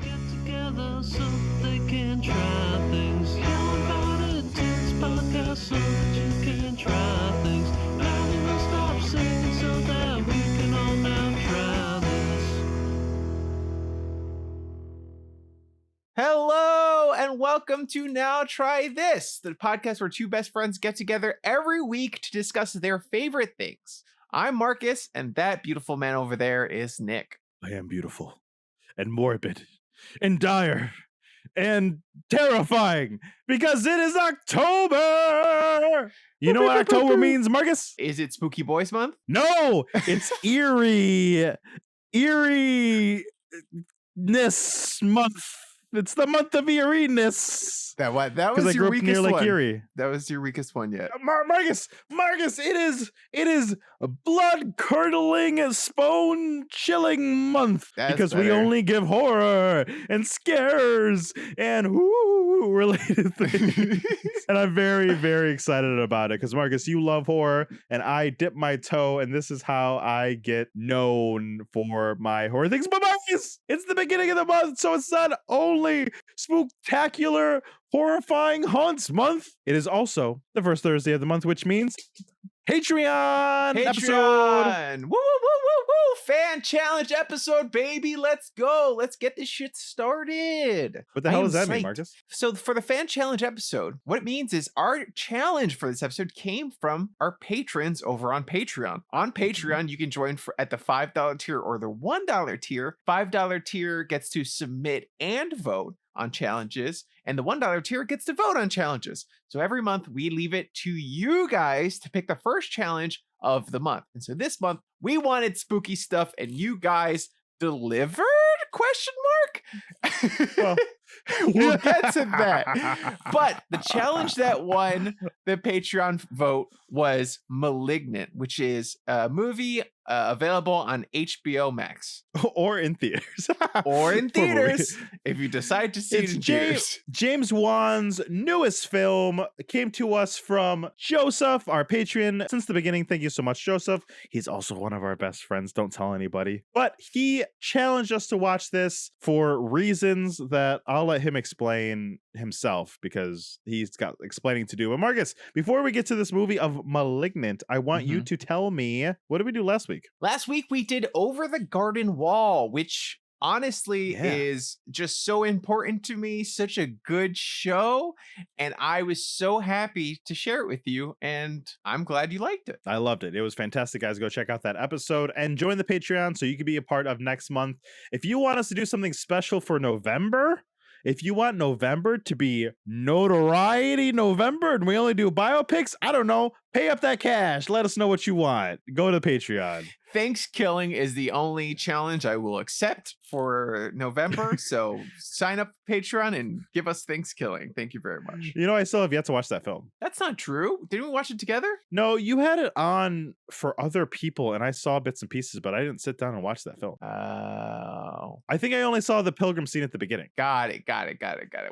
get together so they can try things. Yell about it, it's podcast so that you can try things. Now we will stop singing so that we can all now try this. Hello and welcome to Now Try This, the podcast where two best friends get together every week to discuss their favorite things. I'm Marcus, and that beautiful man over there is Nick. I am beautiful and morbid and dire and terrifying because it is October. You know what October means, Marcus? Is it Spooky Boys Month? No, it's eeriness month. It's the month of eeriness. That was Because I your grew up weakest near Lake one. Erie. That was your weakest one yet. Marcus, it is a blood-curdling, spone-chilling month That's because we better. only give horror and scares and related things. And I'm very, very excited about it because, Marcus, you love horror and I dip my toe, and this is how I get known for my horror things. But Marcus, it's the beginning of the month, so it's not only spooktacular, horrifying haunts month, it is also the first Thursday of the month, which means Patreon episode. Patreon! Woo, woo, woo, woo, woo! Fan challenge episode, baby! Let's go! Let's get this shit started! What the I hell am does that mean, psyched. Marcus? So for the fan challenge episode, what it means is our challenge for this episode came from our patrons over on Patreon. On Patreon, you can join at the $5 tier or the $1 tier. $5 tier gets to submit and vote on challenges, and the $1 tier gets to vote on challenges. So every month we leave it to you guys to pick the first challenge of the month. And so this month we wanted spooky stuff, and you guys delivered? Question mark? Well, we'll get to that. But the challenge that won the Patreon vote was Malignant, which is a movie available on HBO Max. or in theaters. Or in Poor movie. theaters, if you decide to see it It's in theaters. James Wan's newest film. Came to us from Joseph, our Patreon. Since the beginning, thank you so much, Joseph. He's also one of our best friends. Don't tell anybody. But he challenged us to watch this for reasons that I'll let him explain himself because he's got explaining to do. But Marcus, before we get to this movie of Malignant, I want you to tell me, what did we do last week? Last week we did Over the Garden Wall, which honestly Yeah. is just so important to me. Such a good show. And I was so happy to share it with you. And I'm glad you liked it. I loved it. It was fantastic, guys. Go check out that episode and join the Patreon so you can be a part of next month. If you want us to do something special for November, if you want November to be notoriety November and we only do biopics, I don't know, pay up that cash. Let us know what you want. Go to Patreon. Thanks Killing is the only challenge I will accept for November. So sign up for Patreon and give us Thanks Killing. Thank you very much. You know, I still have yet to watch that film. That's not true. Didn't we watch it together? No, you had it on for other people and I saw bits and pieces, but I didn't sit down and watch that film. Oh, I think I only saw the pilgrim scene at the beginning. got it.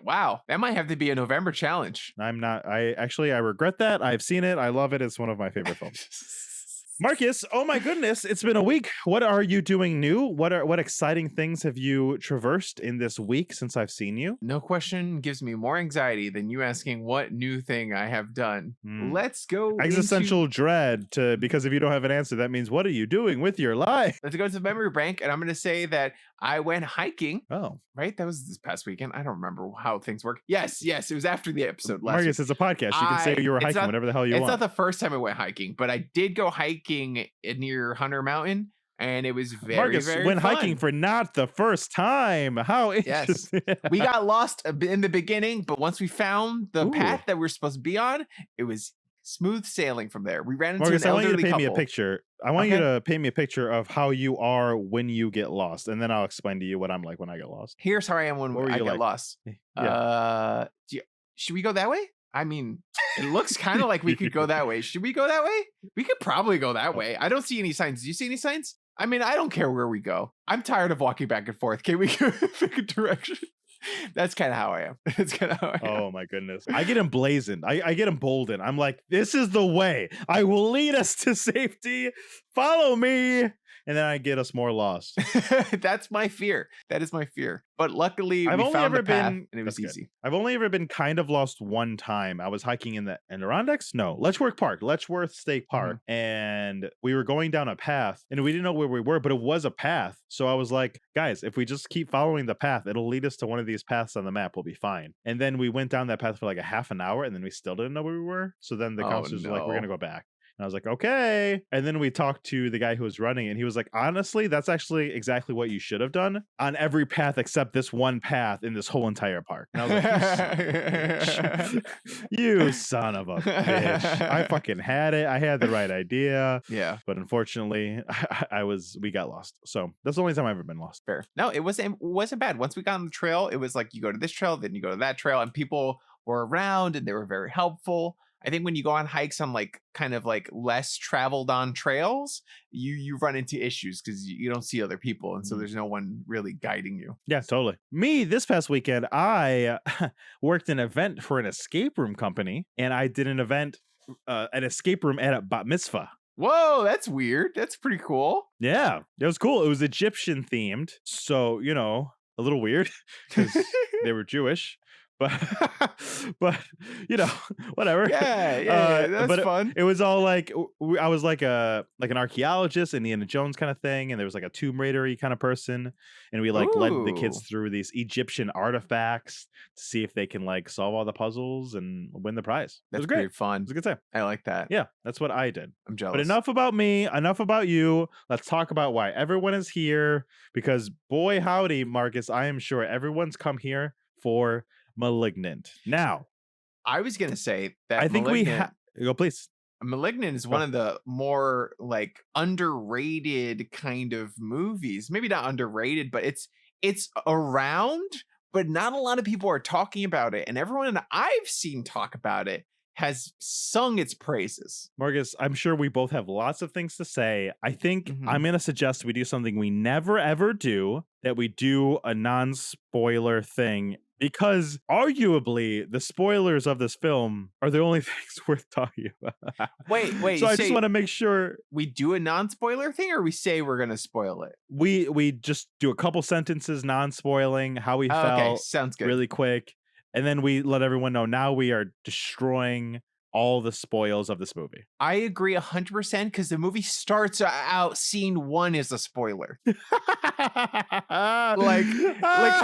Wow. That might have to be a November challenge. I regret that. I've seen it. I love it. It's one of my favorite films. Marcus, oh my goodness, it's been a week. What are you doing new? What exciting things have you traversed in this week since I've seen you? No question gives me more anxiety than you asking what new thing I have done. Let's go Existential dread because if you don't have an answer, that means what are you doing with your life? Let's go to the memory bank, and I'm going to say that I went hiking. Oh, Right? That was this past weekend. I don't remember how things work. Yes. It was after the episode last Marcus, week. it's a podcast. You can say you were it's hiking not- whenever the hell you It's want. not the first time I went hiking, but I did go hiking near Hunter Mountain, and it was very, Marcus very went fun. hiking for not the first time. How Yes. interesting. We got lost a bit in the beginning, but once we found the Ooh. path that we're supposed to be on, it was smooth sailing from there. We ran into Marcus, an I want you to elderly paint me a couple. picture. I want you Okay. to paint me a picture of how you are when you get lost, and then I'll explain to you what I'm like when I get lost. Here's how I am when What were I you get like? lost. Yeah. Should we go that way? I mean, it looks kind of like we could go that way. Should we go that way? We could probably go that way. I don't see any signs. Do you see any signs? I mean, I don't care where we go. I'm tired of walking back and forth. Can we pick a direction? That's kind of how I am. That's kind of how I am. Oh my goodness. I get emblazoned. I get emboldened. I'm like, this is the way. I will lead us to safety. Follow me. and then I get us more lost. That's my fear. That is my fear. But luckily, I've we only found ever the path, been and it was that's good. easy. I've only ever been kind of lost one time. I was hiking in the Adirondacks. No, Letchworth State Park, and we were going down a path, and we didn't know where we were, but it was a path. So I was like, guys, if we just keep following the path, it'll lead us to one of these paths on the map. We'll be fine. And then we went down that path for like a half an hour, and then we still didn't know where we were. So then the Oh, counselors were like, we're no. gonna go back. And I was like, okay. And then we talked to the guy who was running, and he was like, honestly, that's actually exactly what you should have done on every path except this one path in this whole entire park. And I was like, you son of a bitch. I fucking had it. I had the right idea. Yeah. But unfortunately, we got lost. So that's the only time I've ever been lost. Fair. No, it wasn't bad. Once we got on the trail, it was like you go to this trail, then you go to that trail, and people were around and they were very helpful. I think when you go on hikes on like kind of like less traveled on trails, you run into issues because you don't see other people, and so there's no one really guiding you. Yeah, totally. Me, this past weekend, I worked an event for an escape room company, and I did an escape room at a bat mitzvah. Whoa, that's weird. That's pretty cool. Yeah, it was cool. It was Egyptian themed, so a little weird because they were Jewish. But whatever. Yeah, that's fun. It was all like I was like an archaeologist, Indiana Jones kind of thing, and there was like a Tomb Raider-y kind of person, and we like led the kids through these Egyptian artifacts to see if they can like solve all the puzzles and win the prize. That's it was great. pretty fun. It was a good time. I like that. Yeah, that's what I did. I'm jealous. But enough about me, enough about you. Let's talk about why everyone is here, because boy howdy, Marcus, I am sure everyone's come here for Malignant. Now, I was gonna say that I think go please. Malignant is one of the more like underrated kind of movies. Maybe not underrated, but it's around, but not a lot of people are talking about it. And everyone I've seen talk about it has sung its praises. Marcus, I'm sure we both have lots of things to say. I think I'm going to suggest we do something we never ever do, that we do a non-spoiler thing, because arguably the spoilers of this film are the only things worth talking about. Wait. So I just want to make sure we do a non-spoiler thing, or we say we're going to spoil it. We just do a couple sentences non-spoiling how we felt. Okay, sounds good. Really quick. And then we let everyone know now we are destroying all the spoils of this movie. I agree 100% because the movie starts out, scene 1 is a spoiler. like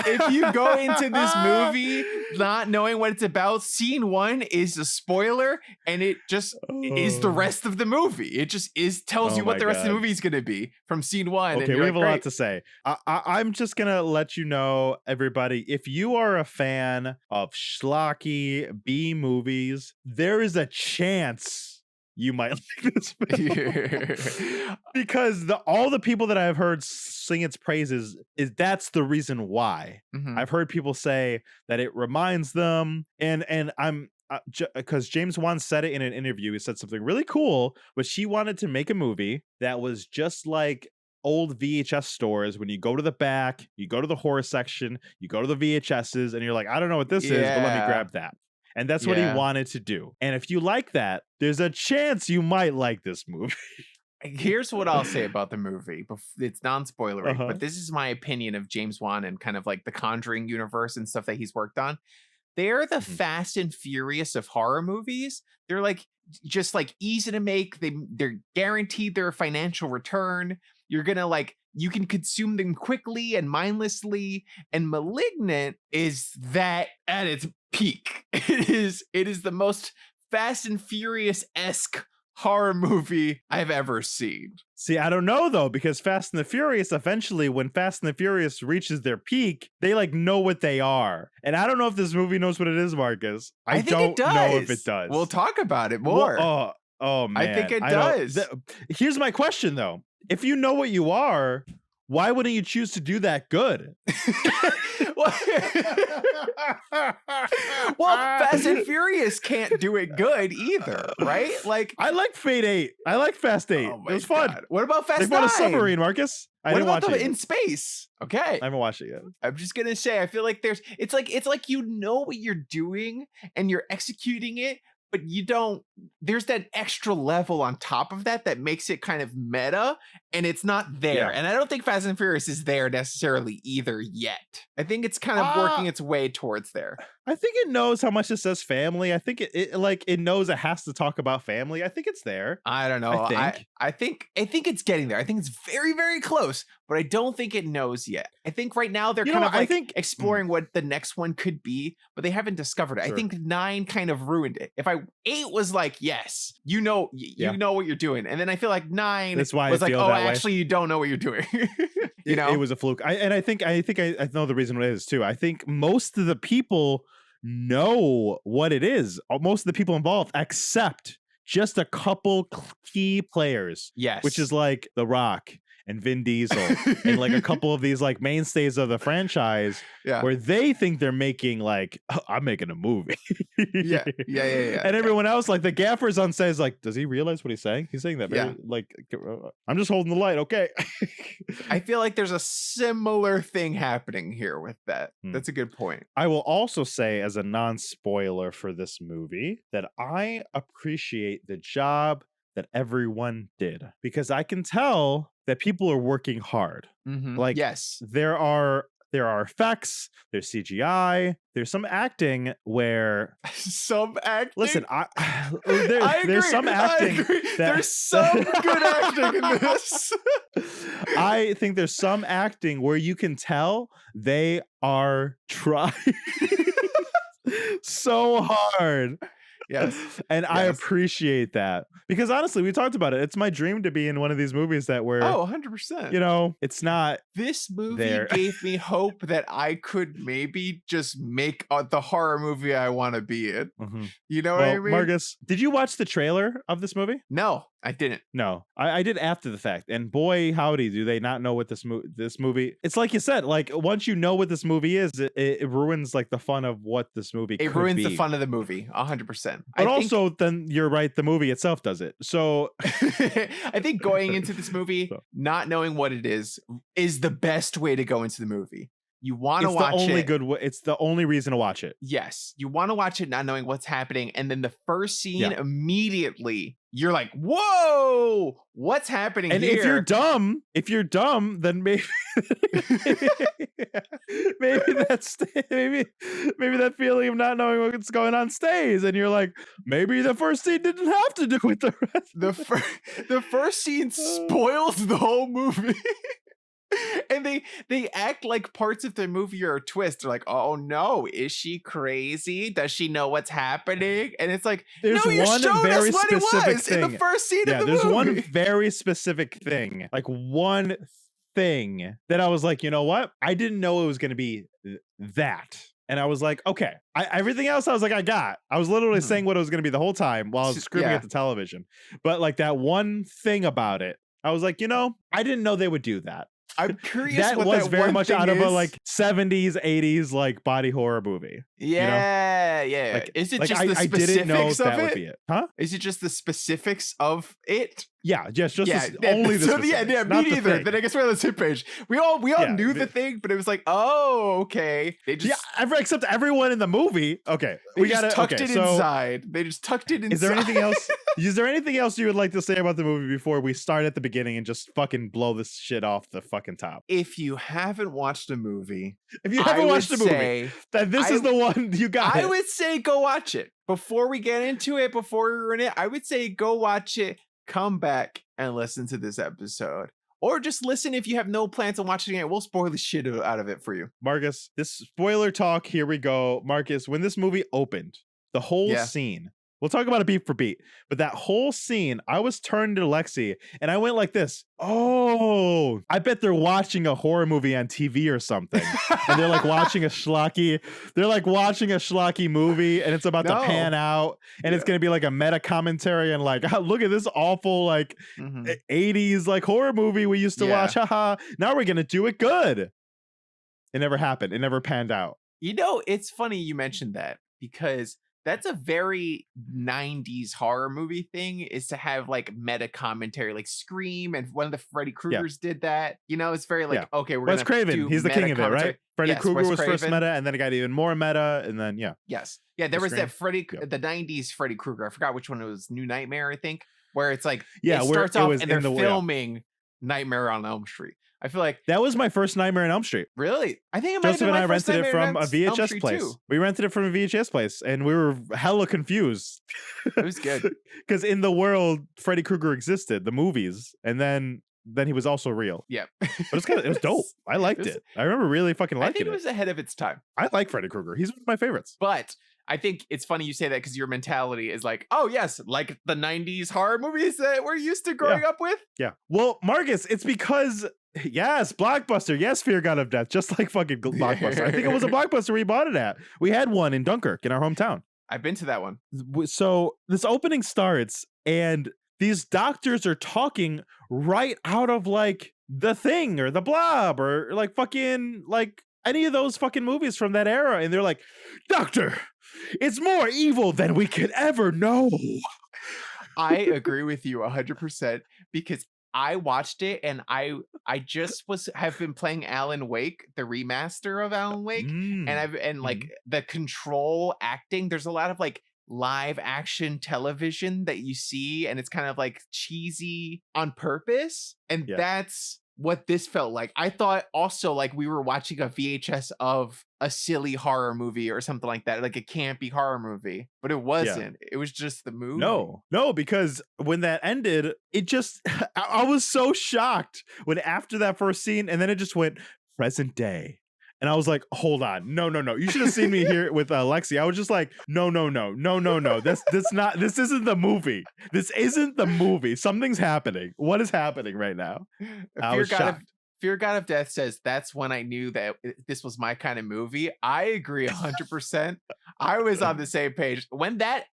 if you go into this movie not knowing what it's about, scene 1 is a spoiler, and it just is the rest of the movie. It just tells you what the rest of the movie is going to be from scene 1. Okay, we have a lot to say. I'm just going to let you know, everybody, if you are a fan of schlocky B movies, there is a chance you might like this film. Because all the people that I've heard sing its praises that's the reason why. I've heard people say that it reminds them, and I'm because James Wan said it in an interview. He said something really cool, which he wanted to make a movie that was just like old VHS stores. When you go to the back, you go to the horror section, you go to the VHSs, and you're like, I don't know what this is, but let me grab that. And that's what he wanted to do. And if you like that, there's a chance you might like this movie. Here's what I'll say about the movie. It's non-spoilery, but this is my opinion of James Wan and kind of like the Conjuring universe and stuff that he's worked on. They're the Fast and Furious of horror movies. They're like just like easy to make. They're guaranteed their financial return. You're gonna like, you can consume them quickly and mindlessly. And Malignant is that at its peak. It is the most Fast and Furious-esque horror movie I've ever seen. See, I don't know though, because Fast and the Furious, eventually when Fast and the Furious reaches their peak, they like know what they are. And I don't know if this movie knows what it is, Marcus. I don't know if it does. We'll talk about it more. Well, oh man. I think it does. Here's my question though. If you know what you are, why wouldn't you choose to do that good? Well, Fast and Furious can't do it good either, right? Like, I like Fate 8. I like Fast 8. It was fun. What about Fast 9? They bought a submarine, Marcus. I didn't watch it. In space? Okay. I haven't watched it yet. I'm just gonna say, I feel like it's like you know what you're doing and you're executing it, but you don't, there's that extra level on top of that that makes it kind of meta, and it's not there. Yeah. And I don't think Fast and Furious is there necessarily either yet. I think it's kind of working its way towards there. I think it knows how much it says family. I think it knows it has to talk about family. I think it's there. I don't know. I think it's getting there. I think it's very, very close, but I don't think it knows yet. I think right now they're kind of like exploring what the next one could be, but they haven't discovered it. Sure. I think 9 kind of ruined it. If 8 was like, yes, you know what you're doing, and then I feel like 9 was like, oh, actually, you don't know what you're doing. You know, it was a fluke. I think I know the reason it is too. I think most of the people know what it is. Most of the people involved, except just a couple key players. Yes, which is like The Rock and Vin Diesel and like a couple of these like mainstays of the franchise, where they think they're making like, oh, I'm making a movie. yeah. And everyone else, like the gaffers on set, is like, does he realize what he's saying? He's saying that very, like, I'm just holding the light, okay. I feel like there's a similar thing happening here with that. That's a good point. I will also say, as a non-spoiler for this movie, that I appreciate the job that everyone did, because I can tell that people are working hard. Like, yes, there are effects, there's CGI, there's some acting where some acting. Listen, there's some acting. There's some good acting in this. I think there's some acting where you can tell they are trying so hard. Yes. And I appreciate that, because honestly, we talked about it. It's my dream to be in one of these movies that where 100%. You know, it's not. This movie gave me hope that I could maybe just make the horror movie I want to be in. You know what I mean? Marcus, did you watch the trailer of this movie? No, I didn't. No, I did after the fact. And boy, howdy, do they not know what this movie. It's like you said, like once you know what this movie is, it ruins like the fun of what this movie could be. It ruins the fun of the movie, 100%. But also, then you're right, the movie itself does it. So I think going into this movie, not knowing what it is the best way to go into the movie. You want to watch it. It's the only reason to watch it. Yes. You want to watch it not knowing what's happening. And then the first scene, immediately, you're like, whoa, what's happening and here? If you're dumb, then maybe maybe that feeling of not knowing what's going on stays. And you're like, maybe the first scene didn't have to do with the rest. The first scene spoils the whole movie. And they act like parts of the movie are a twist. They're like, oh no, is she crazy? Does she know what's happening? And it's like, there's no, you one showed very us what it specific was thing in the first scene of the there's movie. One very specific thing, like one thing that I was like, you know what? I didn't know it was going to be that. And I was like, okay. Everything else I was like, I was literally saying what it was going to be the whole time while I was screaming at the television. But like that one thing about it, I was like, you know, I didn't know they would do that. I'm curious. That what was that very one much thing out of is. a like 70s, 80s like body horror movie. Yeah, you know? yeah. Like, is it like just the I specifics didn't know of that it? would be it. Huh? Is it just the specifics of it? Yeah, only the specifics. Yeah, me neither. Then I guess we're on the same page. We all knew the thing, but it was like, oh, okay. They just except everyone in the movie. Okay, we got tucked it inside. They just tucked it inside. Is there anything else? Is there anything else you would like to say about the movie before we start at the beginning and just fucking blow this shit off the fucking top? If you haven't watched a movie, then this is the one you got. I would say go watch it. Before we get into it, before we ruin it, I would say go watch it. Come back and listen to this episode, or just listen if you have no plans on watching it. We'll spoil the shit out of it for you. Marcus, this spoiler talk, here we go. Marcus, when this movie opened, the whole scene, we'll talk about it beat for beat, but that whole scene, I was turned to Lexi and I went like this. Oh, I bet they're watching a horror movie on TV or something. And they're like watching a schlocky movie, and it's about to pan out, and it's going to be like a meta commentary and like, oh, look at this awful like 80s like horror movie we used to watch. Haha. Now we're going to do it good. It never happened. It never panned out. You know, it's funny you mentioned that, because That's a very 90s horror movie thing, is to have like meta commentary, like Scream, and one of the Freddy Kruegers did that. You know, it's very like, okay, we're Wes gonna Craven, do he's the meta king of it, commentary. right? Freddy Yes, Krueger Wes was first Craven. meta, and then it got even more meta, and then Yes. Yeah, there The was that Scream? the 90s Freddy Krueger. I forgot which one it was, New Nightmare, I think, where it's like Yeah, it where starts it off was and they're in the- yeah. filming Nightmare on Elm Street. I feel like that was my first Nightmare on Elm Street. really, I think it might have Joseph been and my I first rented it Nightmare from a on Elm VHS Street place. too. We rented it from a VHS place, and we were hella confused. It was good. Because in the world, Freddy Krueger existed, the movies, and then he was also real. Yeah, But it was dope. I liked it. I remember really fucking I liking think it was ahead of its time. I like Freddy Krueger. He's one of my favorites. But I think it's funny you say that, because your mentality is like, oh yes, like the 90s horror movies that we're used to growing up with. Yeah. Well, Marcus, it's because yes, Blockbuster. Yes, Fear God of Death. Just like fucking Blockbuster. I think it was a Blockbuster we bought it at. We had one in Dunkirk in our hometown. I've been to that one. So this opening starts, and these doctors are talking right out of like The Thing or The Blob or like fucking like any of those fucking movies from that era. And they're like, Doctor, it's more evil than we could ever know. I agree with you 100%, because I watched it and I just have been playing Alan Wake, the remaster of Alan Wake, and like the control acting, there's a lot of like live action television that you see, and it's kind of like cheesy on purpose, and that's what this felt like. I thought also like we were watching a VHS of a silly horror movie or something like that, like a campy horror movie, but it wasn't. It was just the movie. No, because when that ended, it just, I was so shocked when after that first scene, and then it just went present day. And I was like, hold on. No. You should have seen me here with Lexi. I was just like, no. This isn't the movie. This isn't the movie. Something's happening. What is happening right now? I was shocked. Fear God of Death says that's when I knew that this was my kind of movie. I agree 100%. I was on the same page. When that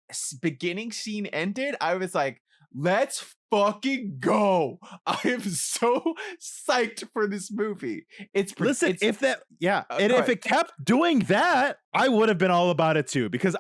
beginning scene ended, I was like, let's fucking go. I am so psyched for this movie. If it kept doing that, I would have been all about it too, because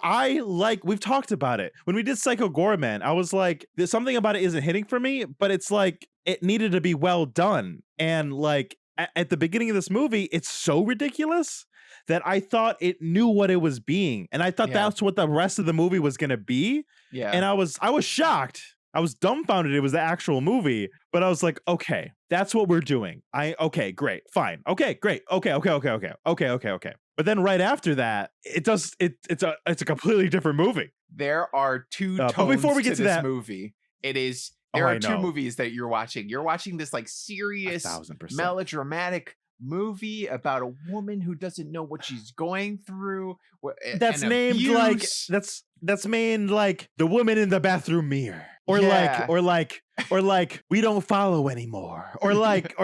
we've talked about it. When we did Psycho Goreman, I was like, there's something about it isn't hitting for me, but it's like it needed to be well done. And like at the beginning of this movie, it's so ridiculous that I thought it knew what it was being. And I thought that's what the rest of the movie was going to be. Yeah. And I was shocked. I was dumbfounded it was the actual movie, but I was like, okay, that's what we're doing. Okay, great, fine. Okay, great. Okay. But then right after that, it's a completely different movie. There are two tones but before we get to this that movie. There are two movies that you're watching. You're watching this like serious, 1000%. melodramatic movie about a woman who doesn't know what she's going through. That's named like that's named like The Woman in the Bathroom Mirror, or like We Don't Follow Anymore, or like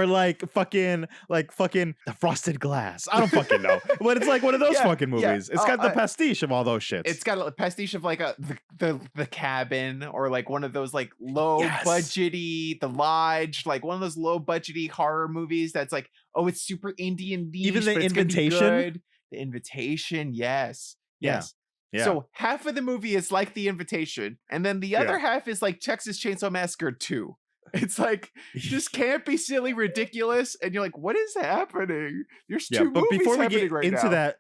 fucking The Frosted Glass. I don't fucking know, but it's like one of those fucking movies. It's got the pastiche of all those shits. It's got a pastiche of like the Cabin, or like one of those like low budgety The Lodge, like one of those low budgety horror movies that's like, oh, it's super indie and niche, even The Invitation. The Invitation, yes. Yeah. So half of the movie is like The Invitation, and then the other half is like Texas Chainsaw Massacre 2. It's like just campy, silly, ridiculous, and you're like, what is happening? There's two movies before we get right into now.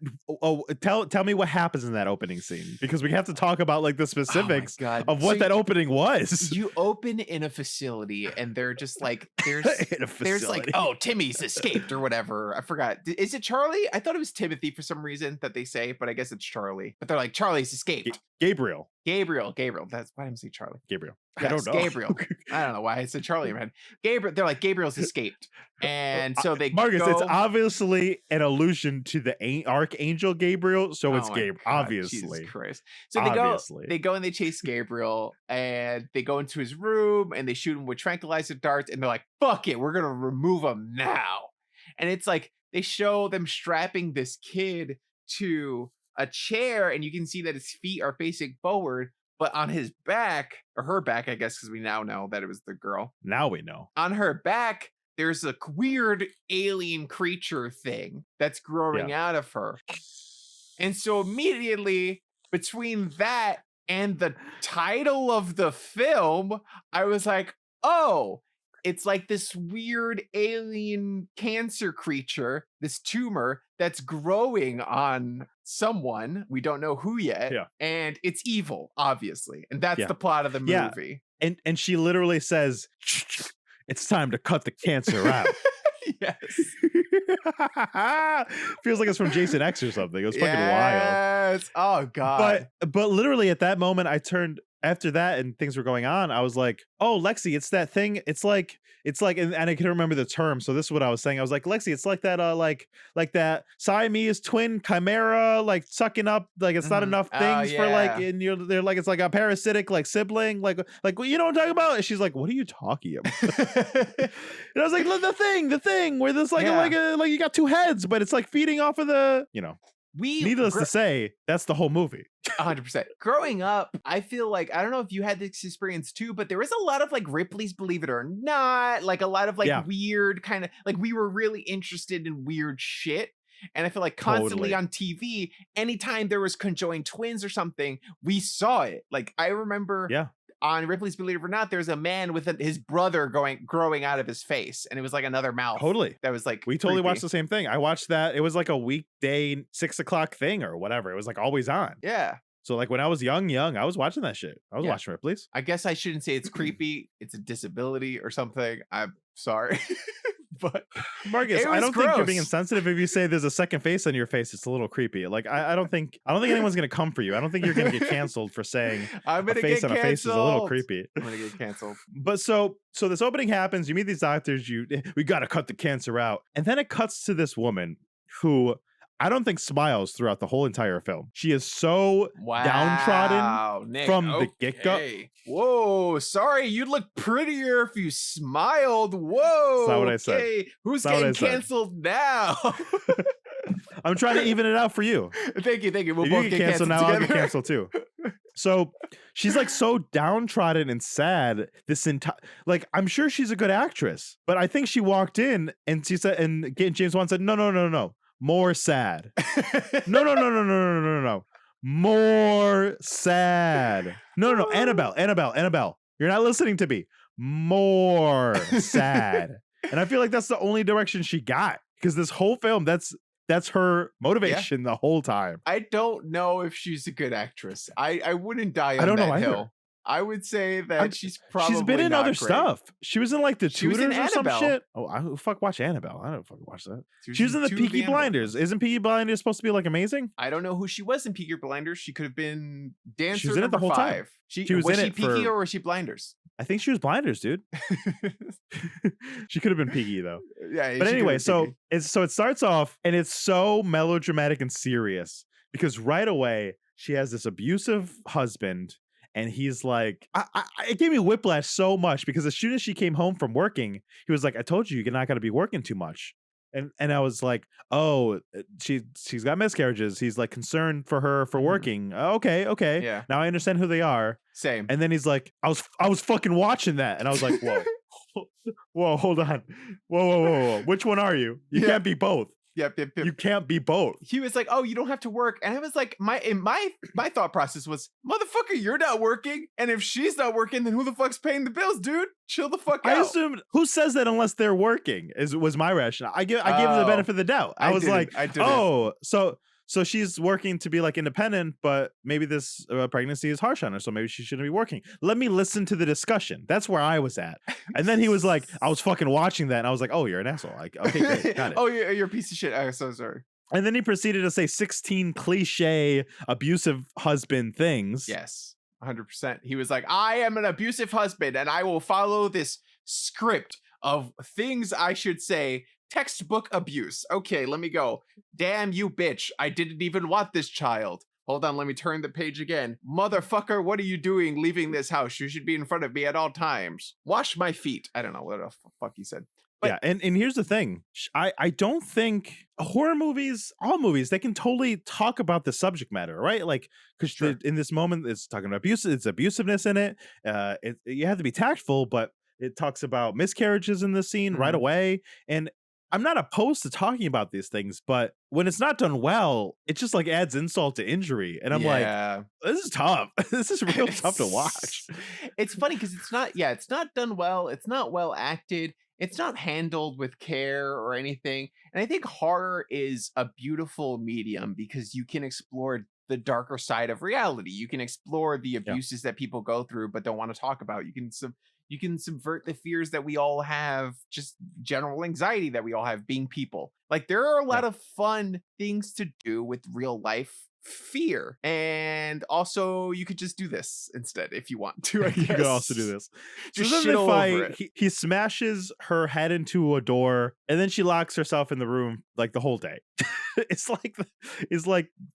that, tell me what happens in that opening scene, because we have to talk about like the specifics of what that opening was. You open in a facility, and they're just like, there's like, oh, Timmy's escaped or whatever. I forgot. Is it Charlie? I thought it was Timothy for some reason that they say, but I guess it's Charlie. But they're like, Charlie's escaped. Gabriel. That's why I'm saying Charlie. Gabriel. Yes, I don't know. Gabriel. I don't know why I said Charlie, man. Gabriel. They're like, Gabriel's escaped, and so they. Marcus, it's obviously an allusion to the Archangel Gabriel, so it's Gabriel. Obviously, Jesus Christ. So they go and they chase Gabriel, and they go into his room, and they shoot him with tranquilizer darts, and they're like, "Fuck it, we're gonna remove him now." And it's like they show them strapping this kid to a chair, and you can see that his feet are facing forward, but on his back, or her back, I guess, because we now know that it was the girl. Now we know. On her back, there's a weird alien creature thing that's growing out of her. And so immediately, between that and the title of the film, I was like, oh, it's like this weird alien cancer creature, this tumor that's growing on someone. We don't know who yet. Yeah. And it's evil, obviously. And that's Yeah. the plot of the Yeah. movie. And she literally says, it's time to cut the cancer out. Yes. Feels like it's from Jason X or something. It was fucking wild. Yes. Oh God. But literally at that moment, I turned after that and things were going on. I was like, oh, Lexi, it's that thing. It's like, and I couldn't remember the term. So this is what I was saying. I was like, Lexi, it's like that, like that Siamese twin chimera, like sucking up, like it's not enough things for like, and they're like, it's like a parasitic like sibling, like you know what I'm talking about? And she's like, what are you talking about? And I was like, the thing where this like you got two heads, but it's like feeding off of the, you know. Needless to say, that's the whole movie. 100%. Growing up, I feel like, I don't know if you had this experience too, but there was a lot of like Ripley's Believe It or Not, like a lot of like weird kind of, like we were really interested in weird shit. And I feel like constantly on TV, anytime there was conjoined twins or something, we saw it. Like I remember on Ripley's Believe It or Not, there's a man with his brother growing out of his face, and it was like another mouth. Totally. That was like we totally creepy. watched the same thing. I watched that. It was like a weekday 6 o'clock thing or whatever. It was like always on. Yeah. So like when I was young, I was watching that shit. I was watching Ripley's. I guess I shouldn't say it's creepy. It's a disability or something. I'm sorry. But Marcus, I don't think you're being insensitive if you say there's a second face on your face. It's a little creepy. Like I don't think anyone's gonna come for you. I don't think you're gonna get canceled for saying a face on a face is a little creepy. I'm gonna get canceled. But so this opening happens. You meet these doctors. We gotta cut the cancer out, and then it cuts to this woman who I don't think smiles throughout the whole entire film. She is so downtrodden Nick, from the get-go. Whoa, sorry, you'd look prettier if you smiled. Whoa, that's not what I said. Who's getting canceled now? I'm trying to even it out for you. Thank you. We'll if both you get canceled now, together. I'll get canceled too. So she's like so downtrodden and sad. This entire I'm sure she's a good actress, but I think she walked in and she said, and James Wan said, no. More sad. No. More sad. No. Annabelle. You're not listening to me. More sad. And I feel like that's the only direction she got, because this whole film, that's her motivation the whole time. I don't know if she's a good actress. I wouldn't die on I don't know that either. hill. I would say that she's probably been in not other great. stuff. She was in like the She was in Tudors or some Annabelle. shit. Oh, I fuck watch Annabelle. I don't fucking watch that. She She was in the two of Peaky Annabelle. Blinders. Isn't Peaky Blinders supposed to be like amazing? I don't know who she was in Peaky Blinders. She could have been dancer She was in it the number whole time. 5. She was was in she it Peaky for- or was she Blinders? I think she was Blinders, dude. She could have been Peaky though. Yeah. But she anyway, could have been so it starts off and it's so melodramatic and serious because right away she has this abusive husband. And he's like, it gave me whiplash so much because as soon as she came home from working, he was like, I told you, you're not going to be working too much. And I was like, oh, she's got miscarriages. He's like concerned for her for working. Okay. Yeah. Now I understand who they are. Same. And then he's like, I was fucking watching that. And I was like, whoa, hold on. Whoa. Which one are you? You can't be both. Yep. You can't be both. He was like, "Oh, you don't have to work," and I was like, my thought process was, "Motherfucker, you're not working, and if she's not working, then who the fuck's paying the bills, dude? Chill the fuck out." I assumed who says that unless they're working was my rationale. I gave him the benefit of the doubt. I was like, oh, so she's working to be like independent, but maybe this pregnancy is harsh on her, so maybe she shouldn't be working. Let me listen to the discussion. That's where I was at. And then he was like, I was fucking watching that, and I was like, oh, you're an asshole. Like, okay, great, got it. Oh, you're a piece of shit. I'm so sorry. And then he proceeded to say 16 cliche abusive husband things. Yes, 100%. He was like, I am an abusive husband, and I will follow this script of things I should say. Textbook abuse. Okay, let me go. Damn you, bitch. I didn't even want this child. Hold on, let me turn the page again. Motherfucker, what are you doing leaving this house? You should be in front of me at all times. Wash my feet. I don't know what the fuck he said. But yeah, and here's the thing. I don't think horror movies, all movies, they can totally talk about the subject matter, right? Like, because in this moment, it's talking about abuse, it's abusiveness in it. You have to be tactful, but it talks about miscarriages in the scene right away. And I'm not opposed to talking about these things, but when it's not done well, it just like adds insult to injury. And I'm like, this is tough. This is real tough to watch. It's funny because it's not done well. It's not well acted. It's not handled with care or anything. And I think horror is a beautiful medium because you can explore the darker side of reality. You can explore the abuses that people go through but don't want to talk about. You can subvert the fears that we all have, just general anxiety that we all have being people. Like there are a lot of fun things to do with real life fear. And also you could just do this instead if you want to. I guess. You could also do this. Just so shit all over it. He smashes her head into a door and then she locks herself in the room like the whole day. It's like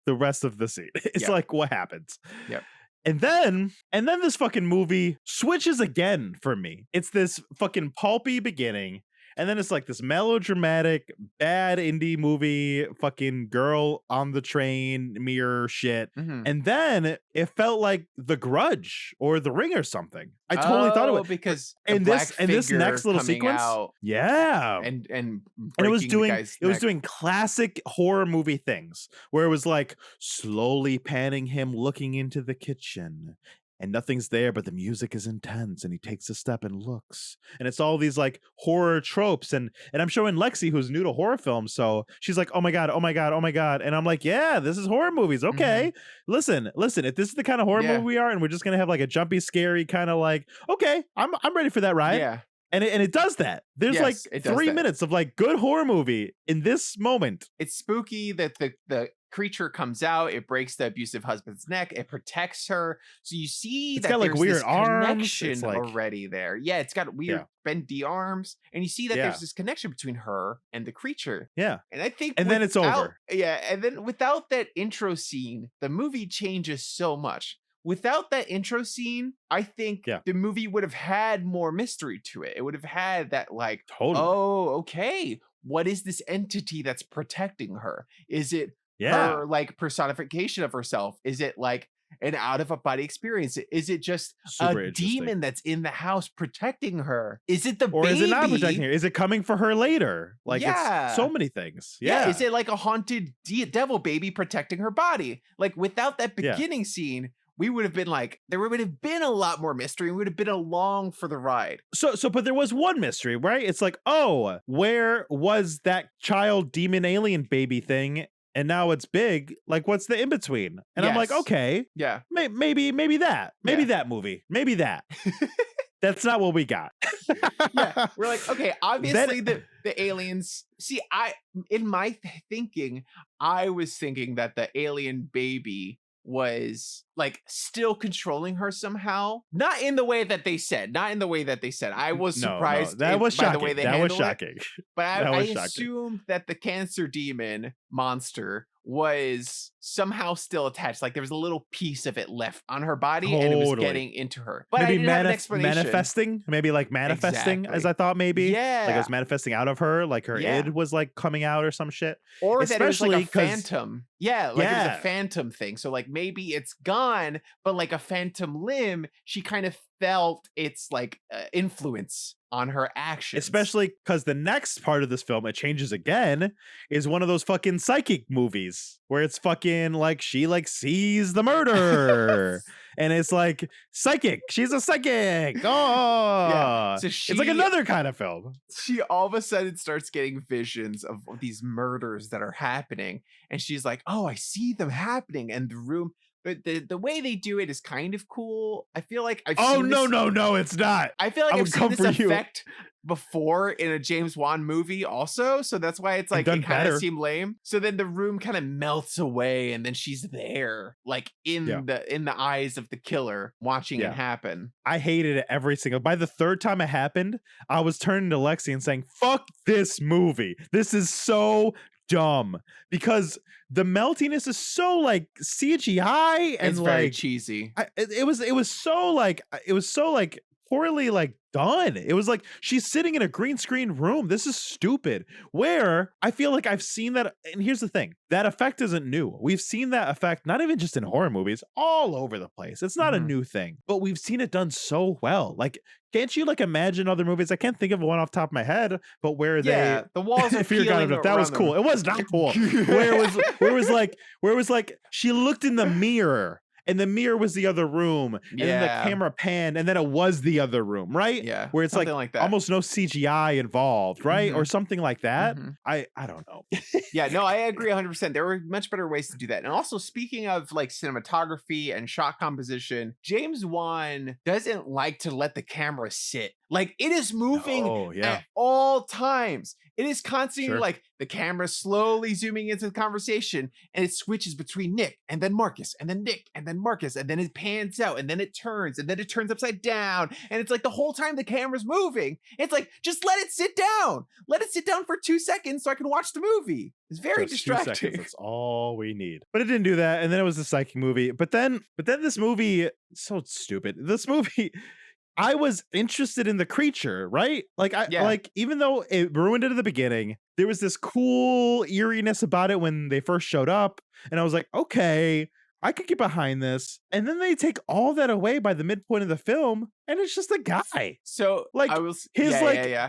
the rest of the scene. It's like what happens. Yep. And then this fucking movie switches again for me. It's this fucking pulpy beginning. And then it's like this melodramatic, bad indie movie, fucking girl on the train mirror shit. And then it felt like The Grudge or The Ring or something. I totally thought it was because and this next little sequence, and it was doing classic horror movie things where it was like slowly panning him looking into the kitchen. And nothing's there, but the music is intense, and he takes a step and looks. And it's all these like horror tropes. And I'm showing Lexi, who's new to horror films, so she's like, oh my God. And I'm like, yeah, this is horror movies. Okay. Listen, if this is the kind of horror movie we are, and we're just gonna have like a jumpy, scary kind of like, okay, I'm ready for that ride. Yeah. And it does that. There's like 3 minutes of like good horror movie in this moment. It's spooky that the creature comes out, it breaks the abusive husband's neck, it protects her, so you see it's got like weird connection like, already there. It's got weird bendy arms, and you see that there's this connection between her and the creature. And I think then it's over. And then without that intro scene, the movie changes so much. Without that intro scene, I think the movie would have had more mystery to it. It would have had that like, oh, okay, what is this entity that's protecting her? Is it her like personification of herself? Is it like an out of a body experience? Is it just a demon that's in the house protecting her? Is it the baby? Is it not protecting her? Is it coming for her later? Like it's so many things. Is it like a haunted devil baby protecting her body? Like without that beginning scene, we would have been like, there would have been a lot more mystery. We would have been along for the ride. But there was one mystery, right? It's like, oh, where was that child demon alien baby thing? And now it's big. Like, what's the in between? And I'm like, okay, maybe that, that movie, maybe that. That's not what we got. We're like, okay, obviously the aliens. See, in my thinking, I was thinking that the alien baby was like still controlling her somehow, not in the way that they said. I was surprised that was shocking. By the way they that was handled shocking it. But I assumed that the cancer demon monster was somehow still attached. Like there was a little piece of it left on her body and it was getting into her. But maybe I didn't have an explanation. manifesting as I thought maybe. Yeah. Like it was manifesting out of her, like her id was like coming out or some shit. Or especially that it was like a phantom. It was a phantom thing. So like maybe it's gone, but like a phantom limb, she kind of felt its like influence on her actions. Especially because the next part of this film, it changes again, is one of those fucking psychic movies where it's fucking like she like sees the murder and it's like psychic. She's a psychic. Oh, so it's like another kind of film. She all of a sudden starts getting visions of these murders that are happening, and she's like, "Oh, I see them happening," and the room. But the way they do it is kind of cool. I feel like I've seen this. No, it's not. I feel like I've seen this effect before in a James Wan movie also. So that's why it's like it kind of seemed lame. So then the room kind of melts away and then she's there like in the eyes of the killer watching it happen. I hated it every single. By the third time it happened, I was turning to Lexi and saying, fuck this movie. This is so dumb because the meltiness is so like CGI and it's like very cheesy. It was so like poorly like done. It was like she's sitting in a green screen room. This is stupid. Where I feel like I've seen that. And here's the thing, that effect isn't new. We've seen that effect, not even just in horror movies, all over the place. It's not a new thing, but we've seen it done so well. Like, can't you like imagine other movies? I can't think of one off the top of my head, but where the walls are Fear God of Death, that was cool. It was not cool. where it was like she looked in the mirror and the mirror was the other room, and then the camera panned, and then it was the other room, right? Yeah, where it's like that. Almost no CGI involved, right? Or something like that. I don't know. Yeah, no, I agree 100%. There were much better ways to do that. And also, speaking of like cinematography and shot composition, James Wan doesn't like to let the camera sit. Like, it is moving at all times. It is constantly like the camera slowly zooming into the conversation, and it switches between Nick and then Marcus and then Nick and then Marcus, and then it pans out and then it turns upside down. And it's like the whole time the camera's moving. It's like, just let it sit down. Let it sit down for 2 seconds so I can watch the movie. It's very distracting. 2 seconds, that's all we need. But it didn't do that. And then it was a psychic movie. But then this movie, so stupid. This movie, I was interested in the creature, right? Like, like, even though it ruined it at the beginning, there was this cool eeriness about it when they first showed up. And I was like, okay, I could get behind this. And then they take all that away by the midpoint of the film, and it's just a guy. So like his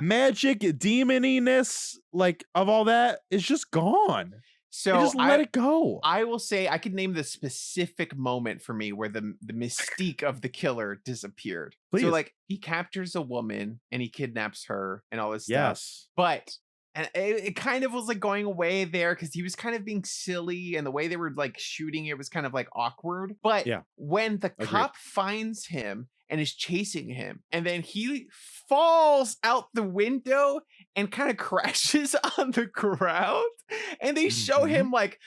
magic demoniness, like, of all that is just gone. So just let it go. I will say I could name the specific moment for me where the mystique of the killer disappeared. Please. So like, he captures a woman and he kidnaps her and all this stuff. But and it kind of was like going away there because he was kind of being silly, and the way they were like shooting it was kind of like awkward. But when the cop finds him and is chasing him, and then he falls out the window and kind of crashes on the ground, and they show him like,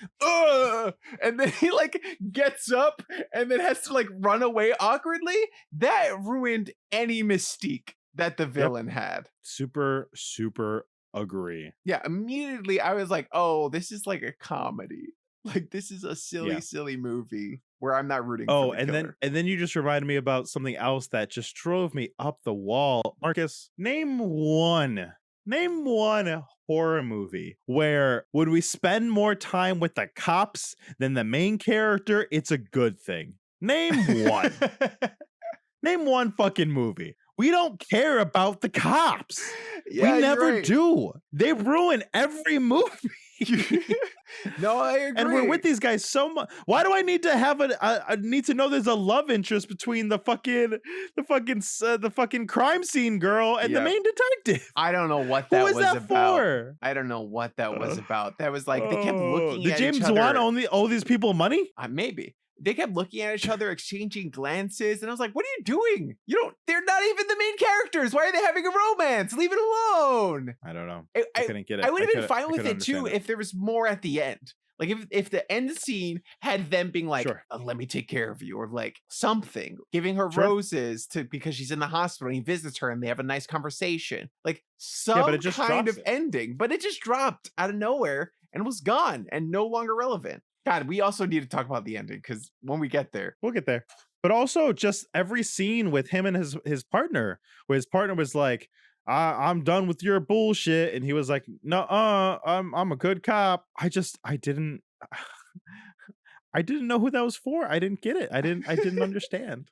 and then he like gets up and then has to like run away awkwardly. That ruined any mystique that the villain had. Super agree. Yeah, immediately I was like, oh, this is like a comedy. Like, this is a silly movie where I'm not rooting for the killer. then you just reminded me about something else that just drove me up the wall. Marcus, name one horror movie where when we spend more time with the cops than the main character, it's a good thing. Name one. Name one fucking movie. We don't care about the cops. Yeah, we never do. They ruin every movie. No, I agree. And we're with these guys so much. Why do I need to have I need to know there's a love interest between the fucking crime scene girl and the main detective? I don't know what that was about. For? I don't know what that was about. That was like, they kept looking at James each other. Did James Wan only owe these people money? Maybe. They kept looking at each other, exchanging glances, and I was like, what are you doing? They're not even the main characters. Why are they having a romance? Leave it alone. I don't know. I couldn't get it. I would have been fine with it too if there was more at the end. Like, if the end scene had them being like, let me take care of you, or like something, giving her roses because she's in the hospital, and he visits her and they have a nice conversation. Like, some kind of ending. But it just dropped out of nowhere and was gone and no longer relevant. God, we also need to talk about the ending, because when we get there, we'll get there. But also just every scene with him and his partner, where his partner was like, I'm done with your bullshit, and he was like, no, I'm a good cop. I didn't know who that was for. I didn't get it. I didn't understand.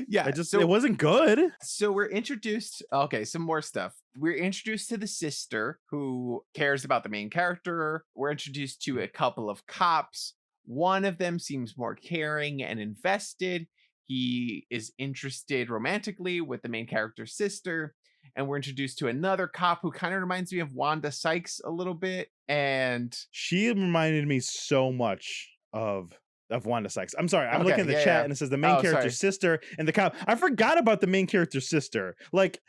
Yeah, it wasn't good. So we're introduced. Okay, some more stuff. We're introduced to the sister who cares about the main character. We're introduced to a couple of cops. One of them seems more caring and invested. He is interested romantically with the main character's sister. And we're introduced to another cop who kind of reminds me of Wanda Sykes a little bit. And she reminded me so much of Wanda Sykes. I'm sorry. I'm looking at the chat and it says the main character's sister and the cop. I forgot about the main character's sister. Like,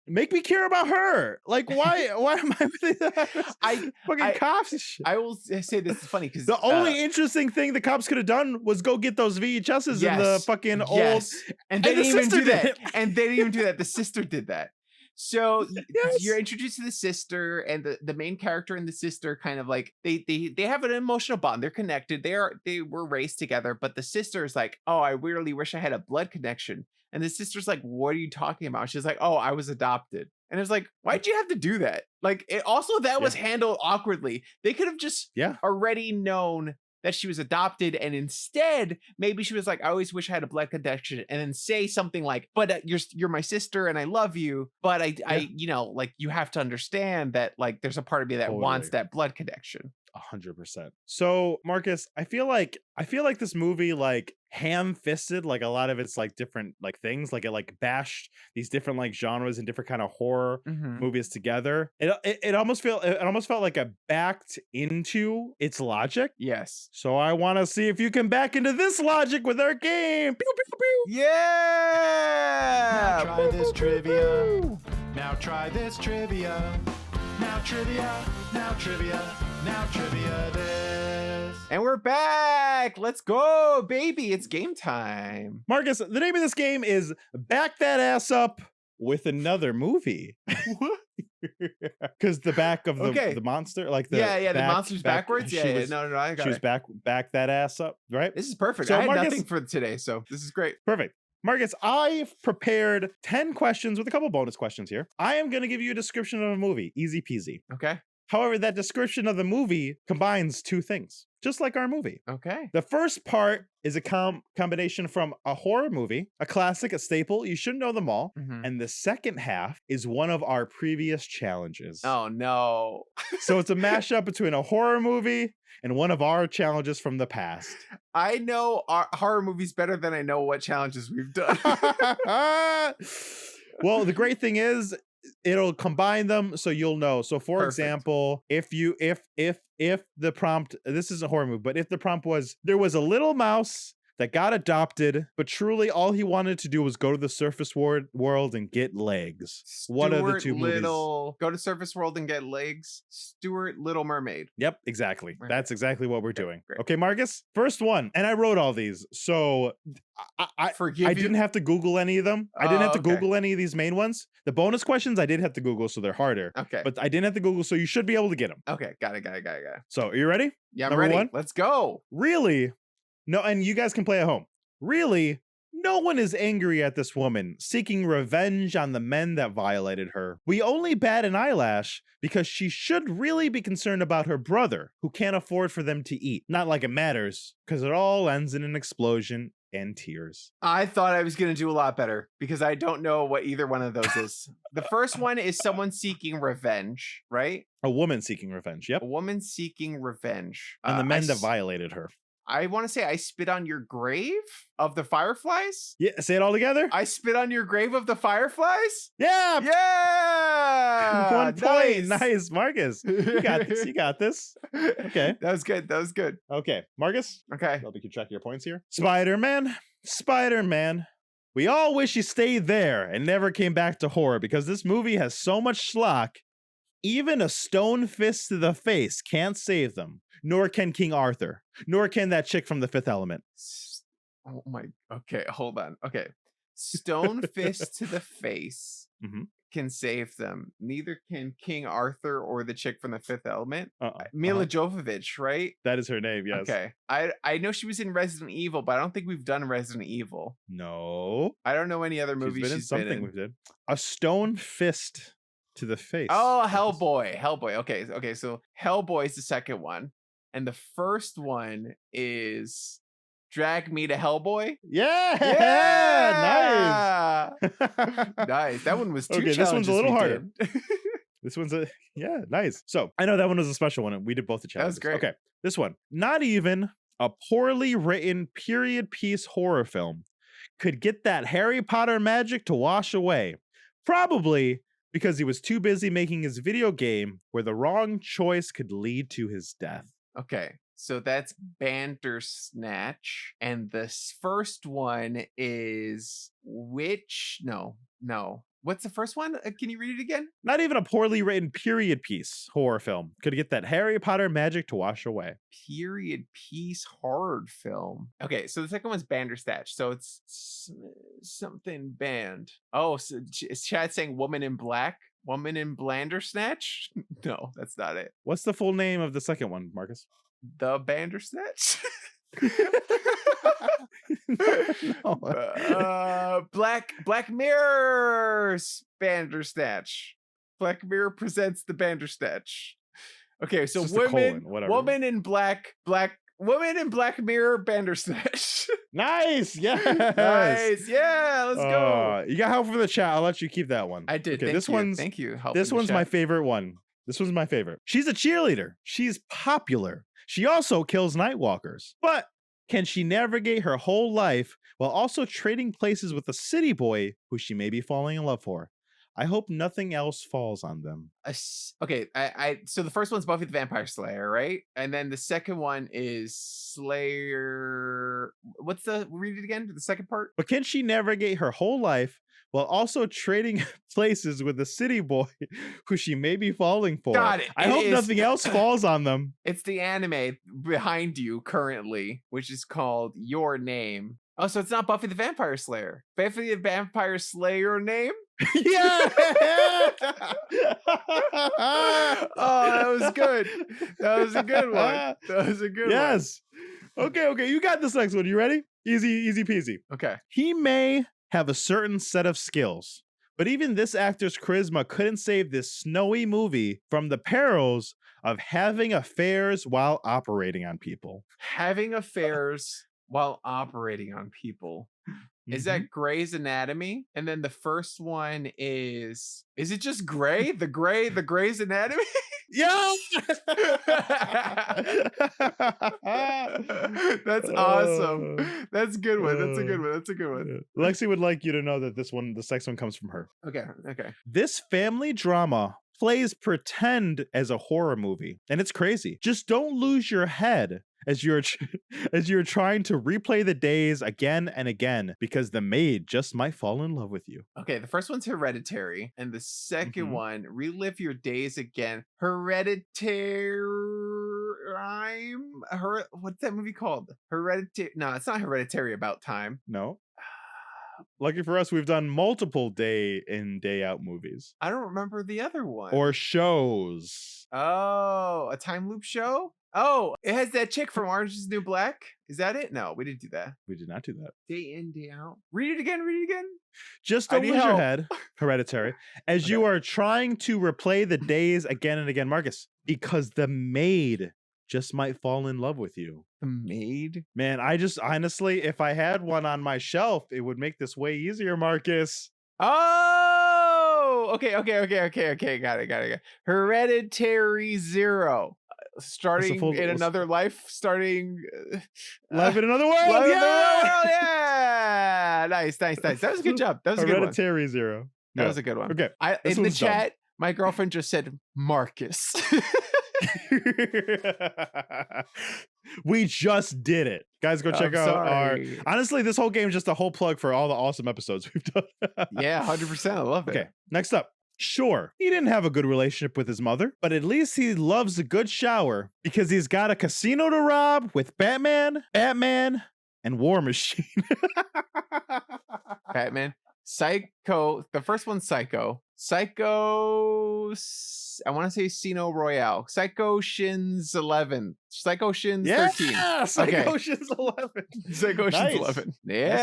make me care about her. Like, why am I with fucking cops and shit? I will say this is funny because the only interesting thing the cops could have done was go get those VHSs in the fucking old. And they didn't even do that. And they didn't even do that. The sister did that. So Yes. you're introduced to the sister, and the main character and the sister kind of like they have an emotional bond. They're connected. They were raised together, but the sister is like, oh, I really wish I had a blood connection. And the sister's like, what are you talking about? She's like, oh, I was adopted. And it's like, why'd you have to do that? Like, that was handled awkwardly. They could have just already known that she was adopted, and instead maybe she was like, I always wish I had a blood connection, and then say something like, but you're my sister and I love you, but I like, you have to understand that like there's a part of me that wants that blood connection. 100%. So Marcus, I feel like this movie like ham-fisted like a lot of its like different like things, like it like bashed these different like genres and different kind of horror movies together. It almost felt like it backed into its logic. Yes. So I want to see if you can back into this logic with our game. Pew, pew, pew. Yeah. Now try this trivia. Now try this trivia. Now trivia. Now trivia. Now trivia this. And we're back. Let's go, baby. It's game time. Marcus, the name of this game is Back That Ass Up with Another Movie. Because the back of the monster, like the the monster's backwards. No, I got she was it. back that ass up, right? This is perfect. So I had Marcus, nothing for today, so this is great. Perfect. Marcus, I've prepared 10 questions with a couple bonus questions here. I am going to give you a description of a movie. Easy peasy. Okay. However, that description of the movie combines two things, just like our movie. Okay. The first part is a combination from a horror movie, a classic, a staple. You should know them all. And the second half is one of our previous challenges. Oh, no. So it's a mashup between a horror movie and one of our challenges from the past. I know our horror movies better than I know what challenges we've done. Well, the great thing is, it'll combine them so you'll know. So for example, if the prompt, this isn't a horror movie, but if the prompt was, there was a little mouse that got adopted, but truly all he wanted to do was go to the surface world and get legs. What are the two movies? Go to Surface World and get legs. Stuart Little Mermaid. Yep, exactly. That's exactly what we're doing. Great. Okay, Marcus, first one. And I wrote all these. So I didn't have to Google any of them. I didn't have to Google any of these main ones. The bonus questions I did have to Google, so they're harder. Okay. But I didn't have to Google, so you should be able to get them. Okay, got it. So are you ready? Yeah, I'm Number ready. one? Let's go. Really? No, and you guys can play at home. Really? No one is angry at this woman, seeking revenge on the men that violated her. We only bat an eyelash because she should really be concerned about her brother, who can't afford for them to eat. Not like it matters, because it all ends in an explosion and tears. I thought I was going to do a lot better because I don't know what either one of those is. The first one is someone seeking revenge, right? A woman seeking revenge, yep. A woman seeking revenge. On the men that violated her. I want to say I spit on your grave of the fireflies. Yeah, say it all together. I spit on your grave of the fireflies. Yeah. Yeah. 1 point. Nice, Marcus. You got this. Okay. That was good. Okay, Marcus. Okay. I'll keep track of your points here. Spider-Man. We all wish he stayed there and never came back to horror because this movie has so much schlock. Even a stone fist to the face can't save them. Nor can King Arthur. Nor can that chick from The Fifth Element. Oh my. Okay, hold on. Okay. Stone fist to the face can save them. Neither can King Arthur or the chick from The Fifth Element. Mila Jovovich, right? That is her name, yes. Okay. I know she was in Resident Evil, but I don't think we've done Resident Evil. No. I don't know any other movies she's been in. We did. A stone fist to the face. Oh, Hellboy. Okay, so Hellboy is the second one. And the first one is Drag Me to Hellboy. Yeah. Nice. Nice. That one was two Okay, this one's a little harder. Did. This one's nice. So I know that one was a special one, and we did both the challenges. That was great. Okay, this one. Not even a poorly written period piece horror film could get that Harry Potter magic to wash away. Probably because he was too busy making his video game where the wrong choice could lead to his death. Okay, so that's Bandersnatch. And this first one is What's the first one? Can you read it again? Not even a poorly written period piece horror film could get that Harry Potter magic to wash away. Period piece horror film. Okay, so the second one's Bandersnatch. So it's something band. Oh, so is Chad saying Woman in Black? Woman in Blandersnatch? No, that's not it. What's the full name of the second one, Marcus? The Bandersnatch? No. Black Mirror's Bandersnatch. Black Mirror presents the Bandersnatch. Okay, so It's just a colon, whatever. woman in black Mirror Bandersnatch. Nice. Yes. Nice. Yeah, let's go. You got help from the chat. I'll let you keep that one. I did. Okay, Thank you. This one's my favorite one. This one's my favorite. She's a cheerleader. She's popular. She also kills nightwalkers. But can she navigate her whole life while also trading places with a city boy who she may be falling in love for? I hope nothing else falls on them. Okay, so the first one's Buffy the Vampire Slayer, right? And then the second one is Slayer. Read it again, the second part? But can she navigate her whole life while also trading places with a city boy who she may be falling for? Got it. I hope nothing else falls on them. It's the anime behind you currently, which is called Your Name. Oh, so it's not Buffy the Vampire Slayer. Buffy the Vampire Slayer name? Yeah. Oh, that was good. That was a good one. That was a good one. Yes. Okay. You got this next one. You ready? Easy peasy. Okay. He may have a certain set of skills, but even this actor's charisma couldn't save this snowy movie from the perils of having affairs while operating on people. Having affairs while operating on people. Is that Grey's Anatomy? And then the first one is it just Grey? The Grey's Anatomy? Yeah. That's awesome. That's a good one. That's a good one. That's a good one. Lexi would like you to know that this next one comes from her. Okay. This family drama plays pretend as a horror movie, and it's crazy. Just don't lose your head as you're trying to replay the days again and again, because the maid just might fall in love with you. Okay, the first one's Hereditary, and the second one, Relive Your Days Again. Hereditary. What's that movie called? Hereditary. No, it's not Hereditary About Time. No. Lucky for us, we've done multiple day in, day out movies. I don't remember the other one. Or shows. Oh, a time loop show? Oh, it has that chick from Orange is the New Black. Is that it? No, we didn't do that. We did not do that. Day in, day out. Read it again. Just don't lose your head, Hereditary, as you are trying to replay the days again and again, Marcus, because the maid just might fall in love with you. The maid? Man, I just honestly, if I had one on my shelf, it would make this way easier, Marcus. Oh, okay. Got it. Hereditary 0. Starting in another life, starting life in another world. Life in another world. Yeah. Nice. That was a good job. That was a good one. Hereditary 0. That was a good one. Okay. In the chat, my girlfriend just said Marcus. We just did it, guys. Go check out our. Honestly, this whole game is just a whole plug for all the awesome episodes we've done. Yeah, 100%. I love it. Okay, next up. Sure, he didn't have a good relationship with his mother, but at least he loves a good shower because he's got a casino to rob with Batman, and War Machine. Batman, Psycho. The first one's Psycho. Psycho. I want to say Casino Royale. Psycho Shins 11. Psycho Shins 13. Yeah, Psycho Shins 11. Psycho Shins 11. Yeah,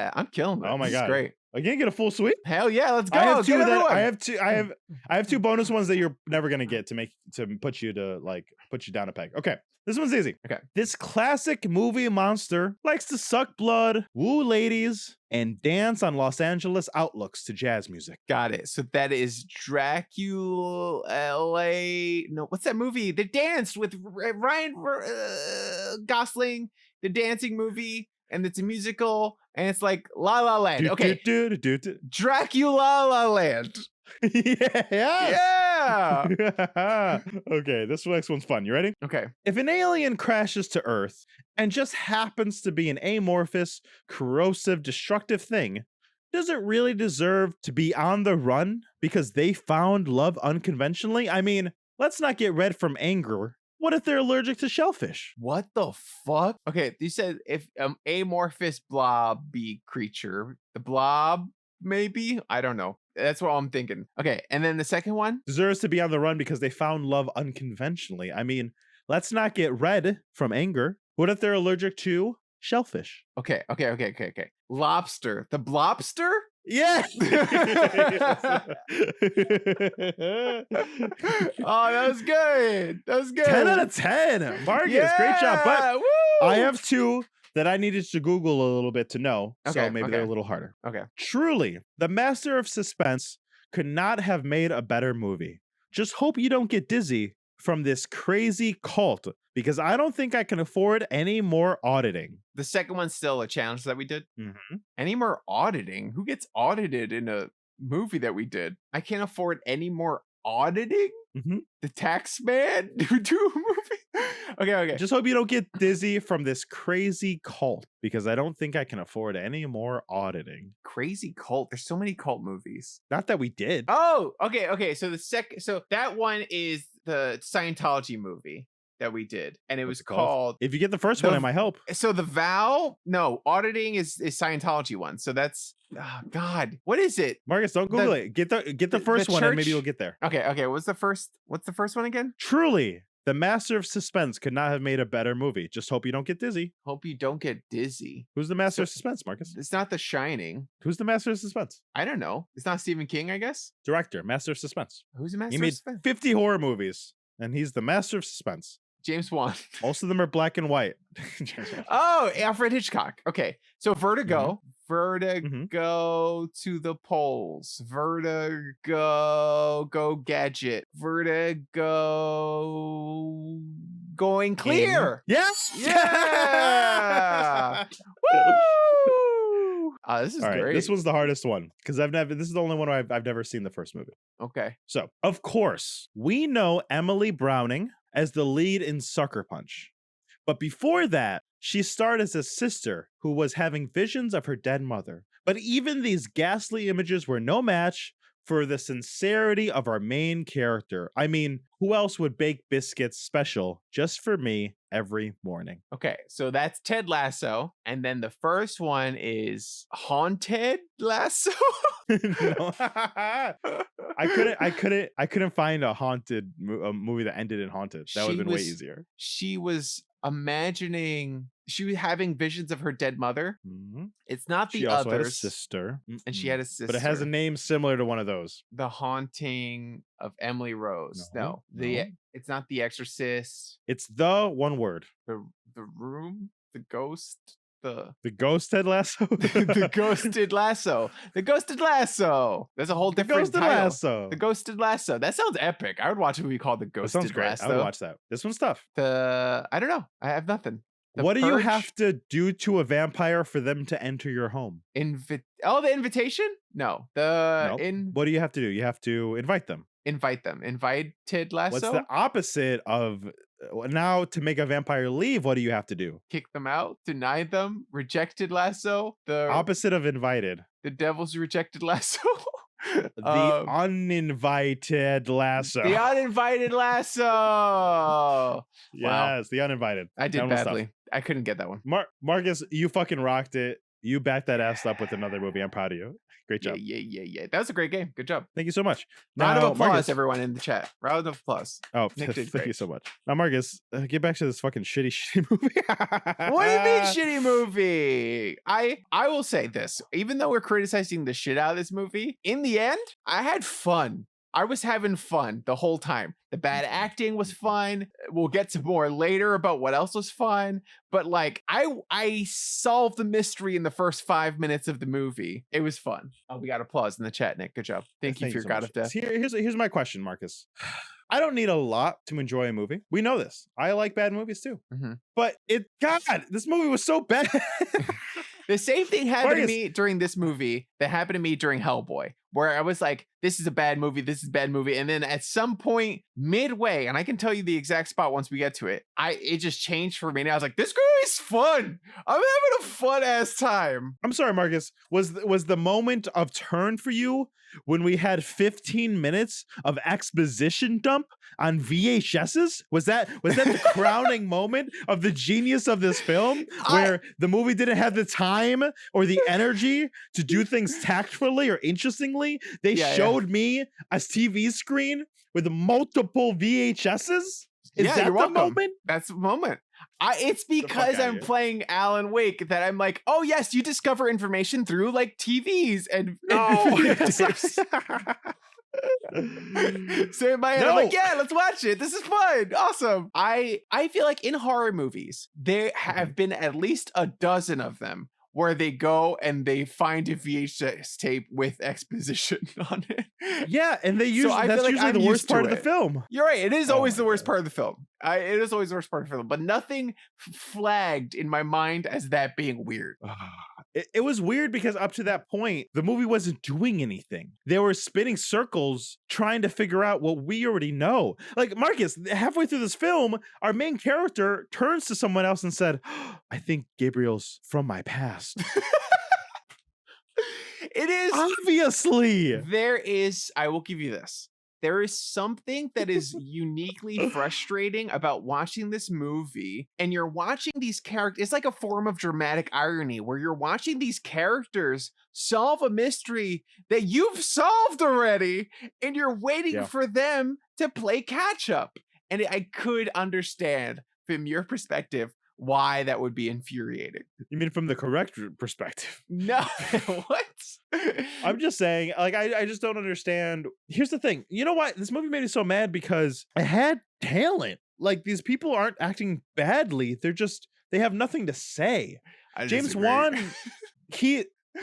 nice. I'm killing that. Oh my god, great. Are you gonna get a full sweep? Hell yeah, let's go. I have two bonus ones that you're never gonna get to put you down a peg. Okay. This one's easy. Okay. This classic movie monster likes to suck blood, woo ladies, and dance on Los Angeles outlooks to jazz music. Got it. So that is Dracula LA. No, what's that movie? They danced with Ryan Gosling, the dancing movie, and it's a musical, and it's like La La Land. Okay. Dracula La Land. Yeah. Okay, this next one's fun. You ready? Okay. If an alien crashes to Earth and just happens to be an amorphous, corrosive, destructive thing, does it really deserve to be on the run because they found love unconventionally? I mean, let's not get red from anger. What if they're allergic to shellfish? What the fuck? Okay, you said if amorphous blobby creature, the blob maybe? I don't know. That's what I'm thinking. Okay, and then the second one? Deserves to be on the run because they found love unconventionally. I mean, let's not get red from anger. What if they're allergic to shellfish? Okay. Lobster. The blobster? Yeah. Oh, that was good. 10 out of 10. Marcus, great job. But woo! I have two that I needed to Google a little bit to know. So maybe they're a little harder. Okay. Truly, the master of suspense could not have made a better movie. Just hope you don't get dizzy from this crazy cult, because I don't think I can afford any more auditing. The second one's still a challenge that we did. Mm-hmm. Any more auditing? Who gets audited in a movie that we did? I can't afford any more auditing? Mm-hmm. The tax man do a movie? Okay. Just hope you don't get dizzy from this crazy cult, because I don't think I can afford any more auditing. Crazy cult. There's so many cult movies. Not that we did. Oh, okay. So that one is the Scientology movie that we did, and it was called. If you get the first one, it might help. So the vow, no, auditing is Scientology one. So that's God. What is it? Marcus, don't Google it. Get the first one, and maybe you'll get there. Okay. What's the first one again? Truly, the master of suspense could not have made a better movie. Just hope you don't get dizzy. Hope you don't get dizzy. Who's the master of suspense, Marcus? It's not The Shining. Who's the master of suspense? I don't know. It's not Stephen King, I guess. Director, master of suspense. Who's the master He of made suspense? 50 horror movies, and he's the master of suspense. James Wan. Most of them are black and white. Oh, Alfred Hitchcock. Okay. So Vertigo. Vertigo to the poles. Vertigo go gadget. Vertigo going clear. Yes. Yeah. Woo! This is All right, great. this one's the hardest one because this is the only one I've never seen the first movie. Okay. So, of course, we know Emily Browning as the lead in Sucker Punch. But before that, she starred as a sister who was having visions of her dead mother. But even these ghastly images were no match for the sincerity of our main character. I mean, who else would bake biscuits special just for me every morning? Okay, so that's Ted Lasso, and then the first one is Haunted Lasso. I couldn't find a haunted movie that ended in haunted. That would have been way easier. She was having visions of her dead mother. Mm-hmm. It's not the She also had a others, sister. and she had a sister. But it has a name similar to one of those. The Haunting of Emily Rose. No. It's not The Exorcist. It's the one word. The Room. The Ghost. The Ghost Ted Lasso. The Ghosted Lasso. The Ghosted Lasso. There's a whole different title. Lasso. The Ghosted Lasso. That sounds epic. I would watch a movie called The Ghosted That sounds great. Lasso. I would watch that. This one's tough. I don't know. I have nothing. What do you have to do to a vampire for them to enter your home? The invitation? No. What do you have to do? You have to invite them. Invite them. Invited Lasso? What's the opposite of now to make a vampire leave? What do you have to do? Kick them out? Deny them? Rejected Lasso? The opposite of invited. The Devil's Rejected Lasso? The uninvited lasso. The uninvited lasso. Yes, Wow. The uninvited. I did badly. I couldn't get that one. Marcus, you fucking rocked it. You backed that ass up with another movie. I'm proud of you. Great job. Yeah. That was a great game. Good job. Thank you so much. Round Now, of applause, Marcus, everyone in the chat. Round of applause. Oh, Nick did thank great. you so much. Now, Marcus, get back to this fucking shitty movie. What do you mean shitty movie? I will say this. Even though we're criticizing the shit out of this movie, in the end, I had fun. I was having fun the whole time. The bad acting was fun. We'll get to more later about what else was fun. But like, I solved the mystery in the first 5 minutes of the movie. It was fun. Oh, we got applause in the chat, Nick. Good job. Thank you for your God of Death. Here's my question, Marcus. I don't need a lot to enjoy a movie. We know this. I like bad movies too. Mm-hmm. But God, this movie was so bad. The same thing happened to me during this movie that happened to me during Hellboy, where I was like, this is a bad movie, this is a bad movie. And then at some point midway, and I can tell you the exact spot once we get to it, it just changed for me. And I was like, this movie is fun. I'm having a fun ass time. I'm sorry, Marcus. Was the moment of turn for you when we had 15 minutes of exposition dump on VHSs? Was that the crowning moment of the genius of this film, where the movie didn't have the time or the energy to do things tactfully or interestingly? They showed me a TV screen with multiple VHSs. Is that the moment? That's the moment. It's because I'm playing Alan Wake that I'm like, oh yes, you discover information through like TVs and so in my head, I'm like, yeah, let's watch it. This is fun. Awesome. I feel like in horror movies, there have been at least a dozen of them where they go and they find a VHS tape with exposition on it. Yeah, and that's usually the worst part of the film. You're right. It is always the worst part of the film. It is always the worst part of the film, but nothing flagged in my mind as that being weird. It was weird because up to that point, the movie wasn't doing anything. They were spinning circles trying to figure out what we already know. Like, Marcus, halfway through this film, our main character turns to someone else and said, I think Gabriel's from my past. It is. Obviously. I will give you this. There is something that is uniquely frustrating about watching this movie, and you're watching these characters. It's like a form of dramatic irony where you're watching these characters solve a mystery that you've solved already, and you're waiting for them to play catch up. And I could understand from your perspective why that would be infuriating. You mean from the correct perspective? No. What? I'm just saying, like, I just don't understand. Here's the thing. You know what? This movie made me so mad because it had talent. Like, these people aren't acting badly. They have nothing to say. James Wan,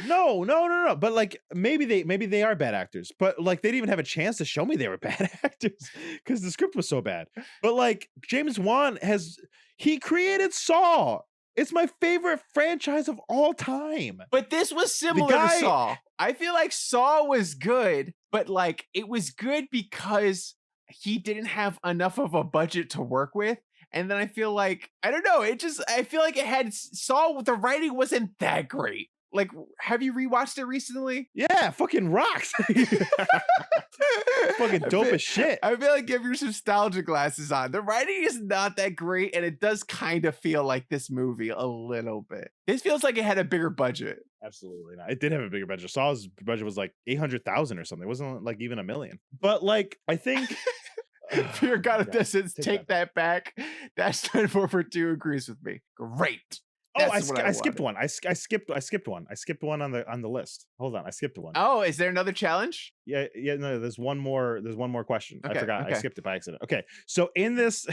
No. But like, maybe they are bad actors, but like, they didn't even have a chance to show me they were bad actors because the script was so bad. But like, James Wan he created Saw. It's my favorite franchise of all time. But this was similar to Saw. I feel like Saw was good, but like, it was good because he didn't have enough of a budget to work with. And then I feel like, I don't know, I feel like it had Saw, the writing wasn't that great. Like, have you rewatched it recently? Yeah, fucking rocks. Fucking dope as shit. I feel like give your nostalgia glasses on. The writing is not that great, and it does kind of feel like this movie a little bit. This feels like it had a bigger budget. Absolutely not. It did have a bigger budget. Saw's budget was like 800,000 or something. It wasn't like even $1 million. But like, I think Fear God of Death, take that back. That's 10-4-2 agrees with me. Great. I skipped one. I skipped one. I skipped one on the list. Hold on, I skipped one. Oh, is there another challenge? Yeah. No, there's one more question. Okay, I forgot. I skipped it by accident. Okay, so in this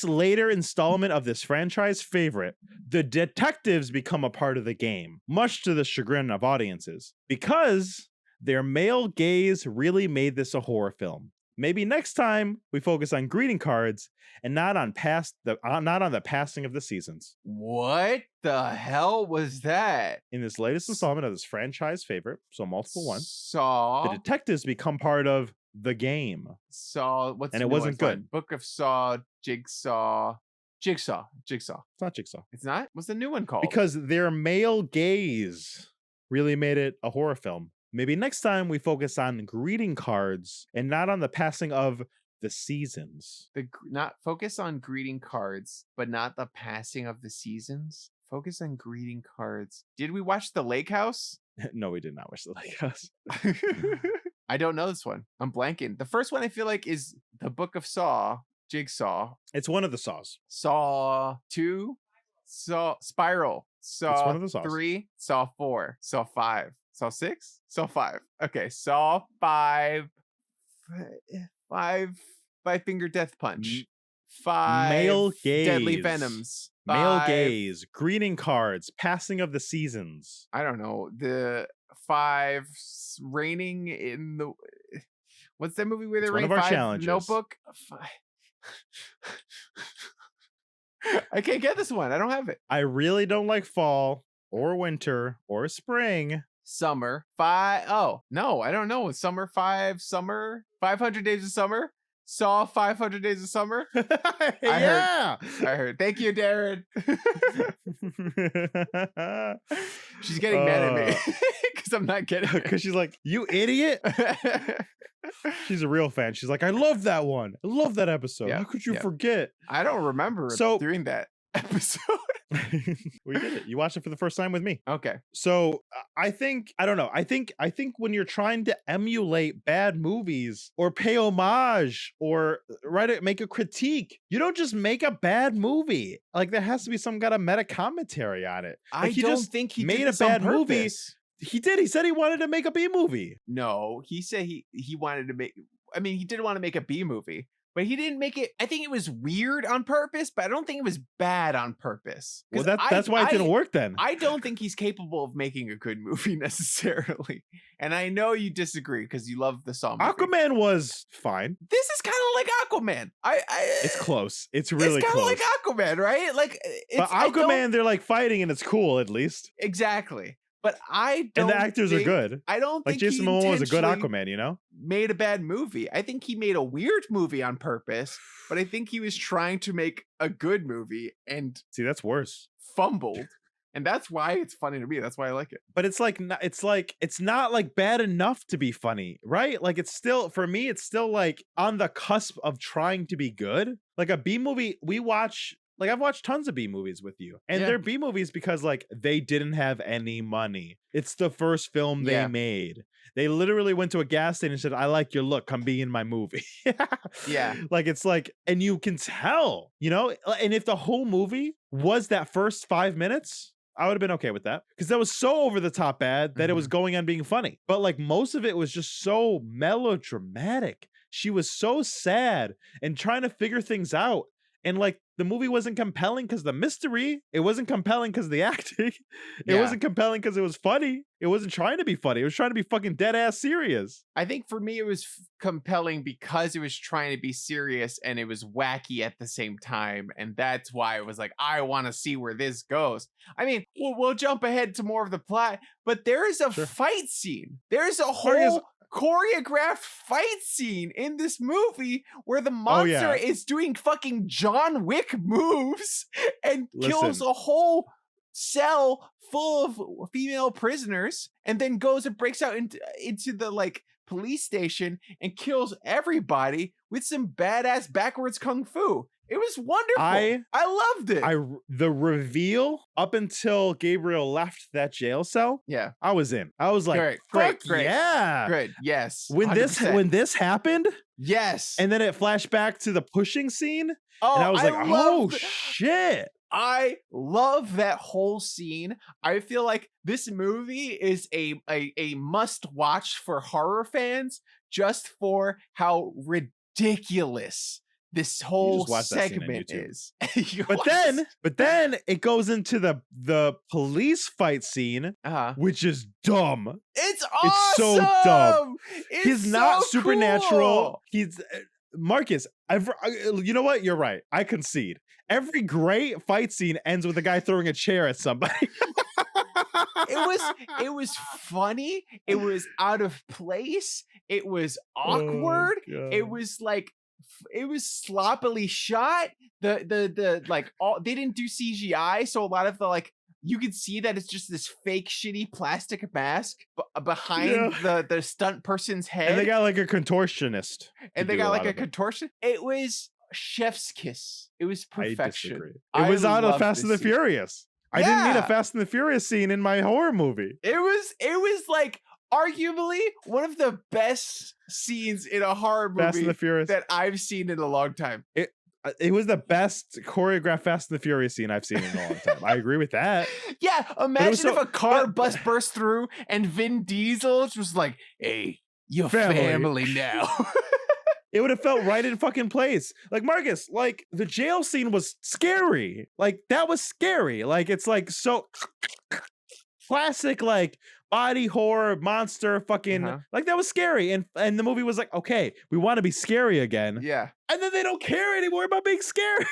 later installment of this franchise favorite, the detectives become a part of the game, much to the chagrin of audiences, because their male gaze really made this a horror film. Maybe next time we focus on greeting cards and not on the passing of the seasons. What the hell was that? In this latest installment of this franchise favorite, so multiple ones, Saw, the detectives become part of the game. Saw, and it wasn't good. Book of Saw, Jigsaw. It's not Jigsaw. It's not? What's the new one called? Because their male gaze really made it a horror film. Maybe next time we focus on greeting cards and not on the passing of the seasons. Not focus on greeting cards, but not the passing of the seasons. Focus on greeting cards. Did we watch The Lake House? No, we did not watch The Lake House. I don't know this one. I'm blanking. The first one I feel like is the Book of Saw, Jigsaw. It's one of the Saws. Saw 2, Saw Spiral, Saw it's one of the Saws. 3, Saw 4, Saw 5. Saw 6? Saw 5. Okay, Saw 5. 5-finger death punch. 5 male gaze. Deadly venoms. 5, male gaze. Greeting cards. Passing of the seasons. I don't know. The 5 raining in the. What's that movie where they rain? One of our 5 challenges. Notebook. 5. I can't get this one. I don't have it. I really don't like fall or winter or spring. Summer 5. Oh, no, I don't know. Summer 5, Summer 500 Days of Summer. Saw 500 Days of Summer. Yeah. I heard. Thank you, Daron. She's getting mad at me because I'm not getting it. Because she's like, you idiot. She's a real fan. She's like, I love that one. I love that episode. Yeah, How could you yeah. forget? I don't remember doing that episode. We did it. You watched it for the first time with me. Okay. So I don't know. I think when you're trying to emulate bad movies or pay homage or make a critique, you don't just make a bad movie. Like there has to be some kind of meta commentary on it. Like, I don't think he made did a this on bad movie. purpose. He did. He said he wanted to make a B movie. No, he said he wanted to make. I mean, he did want to make a B movie, but he didn't make it. I think it was weird on purpose, but I don't think it was bad on purpose. Well, that's why it didn't work then. I don't think he's capable of making a good movie necessarily. And I know you disagree because you love the Saw movie. Aquaman was fine. This is kind of like Aquaman. It's close. It's really kind of close. like Aquaman, right? Like, but Aquaman, they're like fighting and it's cool at least. Exactly. But I don't. And the actors are good. I don't think Jason Momoa was a good Aquaman, you know? Made a bad movie. I think he made a weird movie on purpose, but I think he was trying to make a good movie and see, that's worse. Fumbled. And that's why it's funny to me. That's why I like it. But it's not like bad enough to be funny, right? Like it's still, for me, it's still like on the cusp of trying to be good. Like a B movie, I've watched tons of B movies with you, and they're B movies because like they didn't have any money. It's the first film they made. They literally went to a gas station and said, I like your look. Come be in my movie. Yeah. Like it's like, and you can tell, you know, and if the whole movie was that first 5 minutes, I would have been okay with that because that was so over the top bad that it was going on being funny. But like most of it was just so melodramatic. She was so sad and trying to figure things out. And like the movie wasn't compelling because the mystery. It wasn't compelling because the acting. It wasn't compelling because it was funny. It wasn't trying to be funny. It was trying to be fucking dead ass serious. I think for me it was compelling because it was trying to be serious and it was wacky at the same time. And that's why it was like, I want to see where this goes. I mean, we'll jump ahead to more of the plot, but there is a fight scene. There's a whole choreographed fight scene in this movie where the monster is doing fucking John Wick moves and kills a whole cell full of female prisoners and then goes and breaks out into the like police station and kills everybody with some badass backwards kung fu. It was wonderful. I loved it. The reveal up until Gabriel left that jail cell. Yeah, I was in. I was like, great, yeah, great, yes. When 100%. when this happened, yes, and then it flashed back to the pushing scene, and I was like, oh shit. I love that whole scene. I feel like this movie is a must watch for horror fans just for how ridiculous this whole segment is. But then it goes into the police fight scene, which is dumb. It's awesome. It's so dumb. He's not so supernatural. Cool. He's Marcus. You know what? You're right. I concede. Every great fight scene ends with a guy throwing a chair at somebody. It was funny. It was out of place. It was awkward. It was like, it was sloppily shot. The like all they didn't do CGI, so a lot of the like you could see that it's just this fake shitty plastic mask behind the stunt person's head. And they got like a contortionist. And they got like a contortion. It was chef's kiss. It was perfection. It was out of Fast and the Furious. I didn't need a Fast and the Furious scene in my horror movie. It was like arguably one of the best scenes in a horror movie that I've seen in a long time. It was the best choreographed Fast and the Furious scene I've seen in a long time. I agree with that. Yeah, imagine if a car burst through and Vin Diesel was like, "Hey, your family now." It would have felt right in fucking place. Like Marcus, like the jail scene was scary. Like that was scary. Like it's like so classic, like body horror monster fucking like that was scary. And the movie was like, okay, we want to be scary again. Yeah. And then they don't care anymore about being scary.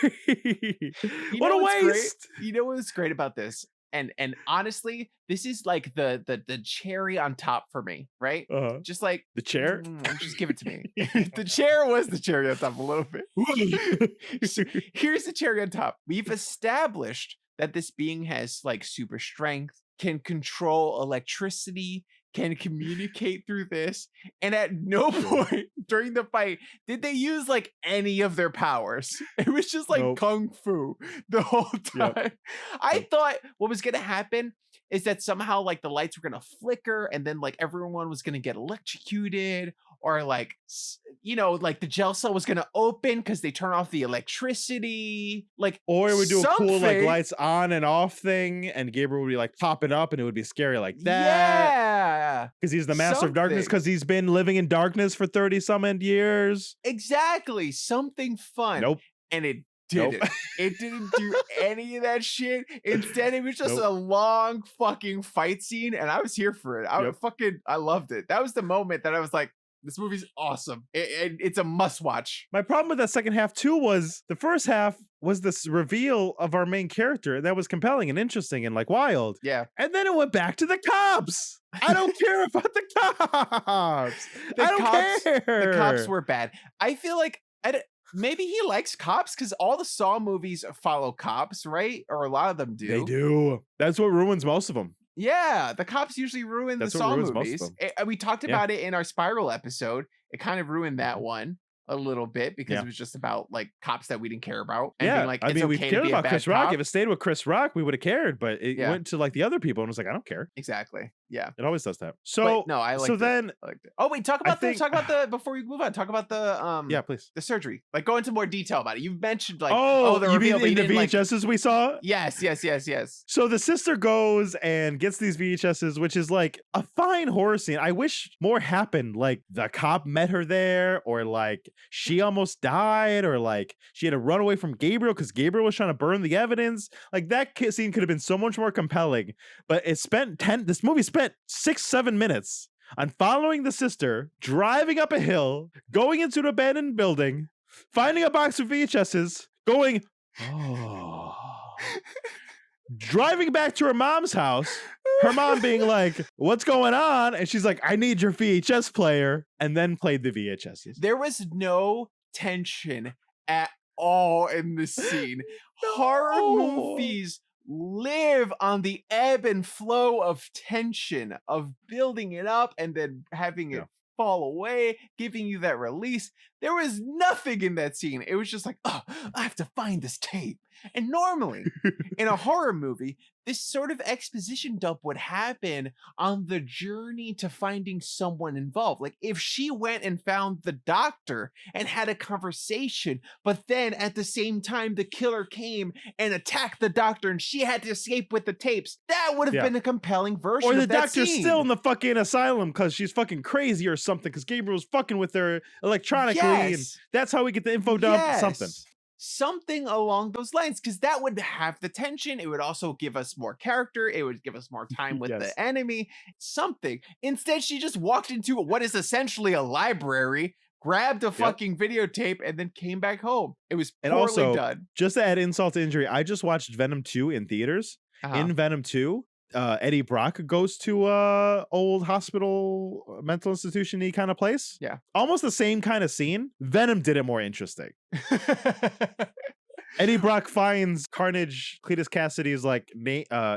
What a waste. You know what's great about this? And honestly, this is like the cherry on top for me, right? Uh-huh. Just like The chair? just give it to me. The chair was the cherry on top a little bit. So here's the cherry on top. We've established that this being has like super strength, can control electricity, can communicate through this, and at no point during the fight did they use like any of their powers. It was just like Nope. kung fu the whole time. Yep. I thought what was gonna happen is that somehow like the lights were gonna flicker and then like everyone was gonna get electrocuted, or like like the gel cell was gonna open because they turn off the electricity, like, Or it would do a cool like something. lights on and off thing, and Gabriel would be like popping up, and it would be scary like that. Yeah, Because he's the master of darkness, something. because he's been living in darkness for 30 some odd years. Exactly, something fun. Nope. And it Nope. didn't. It didn't do any of that shit. Instead, it was just Nope. a long fucking fight scene, and I was here for it. I loved it. That was the moment that I was like, this movie's awesome. It's a must watch. My problem with that second half too was the first half was this reveal of our main character, and that was compelling and interesting and like wild. Yeah. And then it went back to the cops. I don't care about the cops. The I don't cops- care. The cops were bad. I feel like maybe he likes cops because all the Saw movies follow cops, right? Or a lot of them do. They do. That's what ruins most of them. Yeah, the cops usually ruin That's the what Saw ruins most of movies. them. We talked Yeah. about it in our Spiral episode. It kind of ruined that one a little bit because Yeah. it was just about like cops that we didn't care about. And Yeah, being like, I it's mean, we okay to cared be a about bad Chris Rock. cop. If it stayed with Chris Rock, we would have cared. But it Yeah. went to like the other people, and was like, I don't care. Exactly. Yeah. It always does that. So But no, I liked so it. then, I liked it. Oh wait, talk I about think- the before we move on. Talk about the yeah, please. the surgery. Like go into more detail about it. You've mentioned like Oh, the you reveal, mean but in you the didn't, like- VHSs we saw? Yes. So the sister goes and gets these VHSs, which is like a fine horror scene. I wish more happened. Like the cop met her there, or like she almost died, or like she had to run away from Gabriel because Gabriel was trying to burn the evidence. Like that scene could have been so much more compelling. But this movie spent 6-7 minutes on following the sister, driving up a hill, going into an abandoned building, finding a box of VHSs, going, oh. Driving back to her mom's house, her mom being like, what's going on? And she's like, I need your VHS player, and then played the VHSs. There was no tension at all in this scene. Horror No. movies live on the ebb and flow of tension, of building it up and then having Yeah. it fall away, giving you that release. There was nothing in that scene. It was just like, oh, I have to find this tape. And normally in a horror movie, this sort of exposition dump would happen on the journey to finding someone involved. Like if she went and found the doctor and had a conversation, but then at the same time the killer came and attacked the doctor and she had to escape with the tapes, that would have Yeah. been a compelling version Or the of that doctor's scene. still in the fucking asylum because she's fucking crazy or something, because Gabriel's fucking with her electronically. And Yes. that's how we get the info dump. Something. Something along those lines, because that would have the tension. It would also give us more character. It would give us more time with Yes. the enemy. Something. Instead, she just walked into what is essentially a library, grabbed a fucking videotape, and then came back home. It was And poorly also, done. just to add insult to injury, I just watched Venom 2 in theaters. Uh-huh. In Venom 2, Eddie Brock goes to a old hospital, mental institution-y kind of place. Yeah. Almost the same kind of scene. Venom did it more interesting. Eddie Brock finds Carnage, Cletus Cassidy's like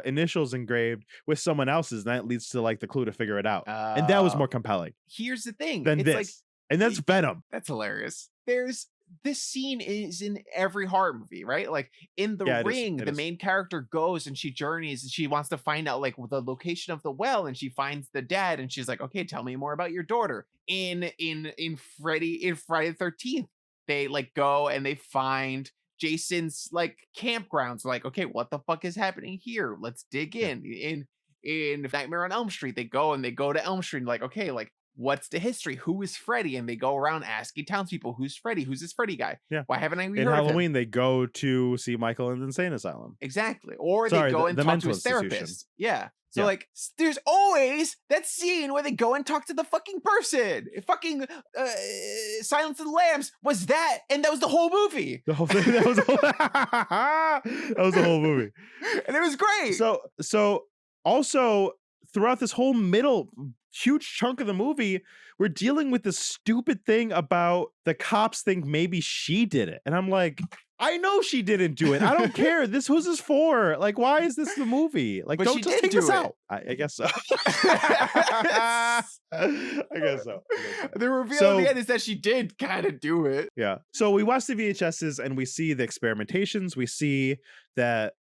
initials engraved with someone else's, and that leads to like the clue to figure it out. And that was more compelling Here's the thing. than It's this. like, And that's Venom. that's hilarious. This scene is in every horror movie, right? Like in The Yeah, it is. Ring, It the is. main character goes and she journeys and she wants to find out like the location of the well, and she finds the dad and she's like, okay, tell me more about your daughter. In Friday the 13th, they like go and they find Jason's like campgrounds. Like, okay, what the fuck is happening here? Let's dig in. In Nightmare on Elm Street, they go to Elm Street and like, okay, like what's the history? Who is Freddy? And they go around asking townspeople, who's Freddy? Who's this Freddy guy? Yeah. Why haven't I heard In of him? Halloween, they go to see Michael in the insane asylum. Exactly. Or Sorry, they go the and the talk to mental his institution. therapist. Yeah. So Yeah. like, there's always that scene where they go and talk to the fucking person. Fucking Silence of the Lambs was that, and that was the whole movie. The whole thing. That was the whole movie. And it was great. So also throughout this whole middle huge chunk of the movie, we're dealing with this stupid thing about the cops think maybe she did it. And I'm like, I know she didn't do it. I don't care. Who's this for? Like, why is this the movie? Like, But don't she just did take do this it. out. I guess so. I guess so. The reveal So- at the end is that she did kind of do it. Yeah. So we watch the VHSs and we see the experimentations. We see that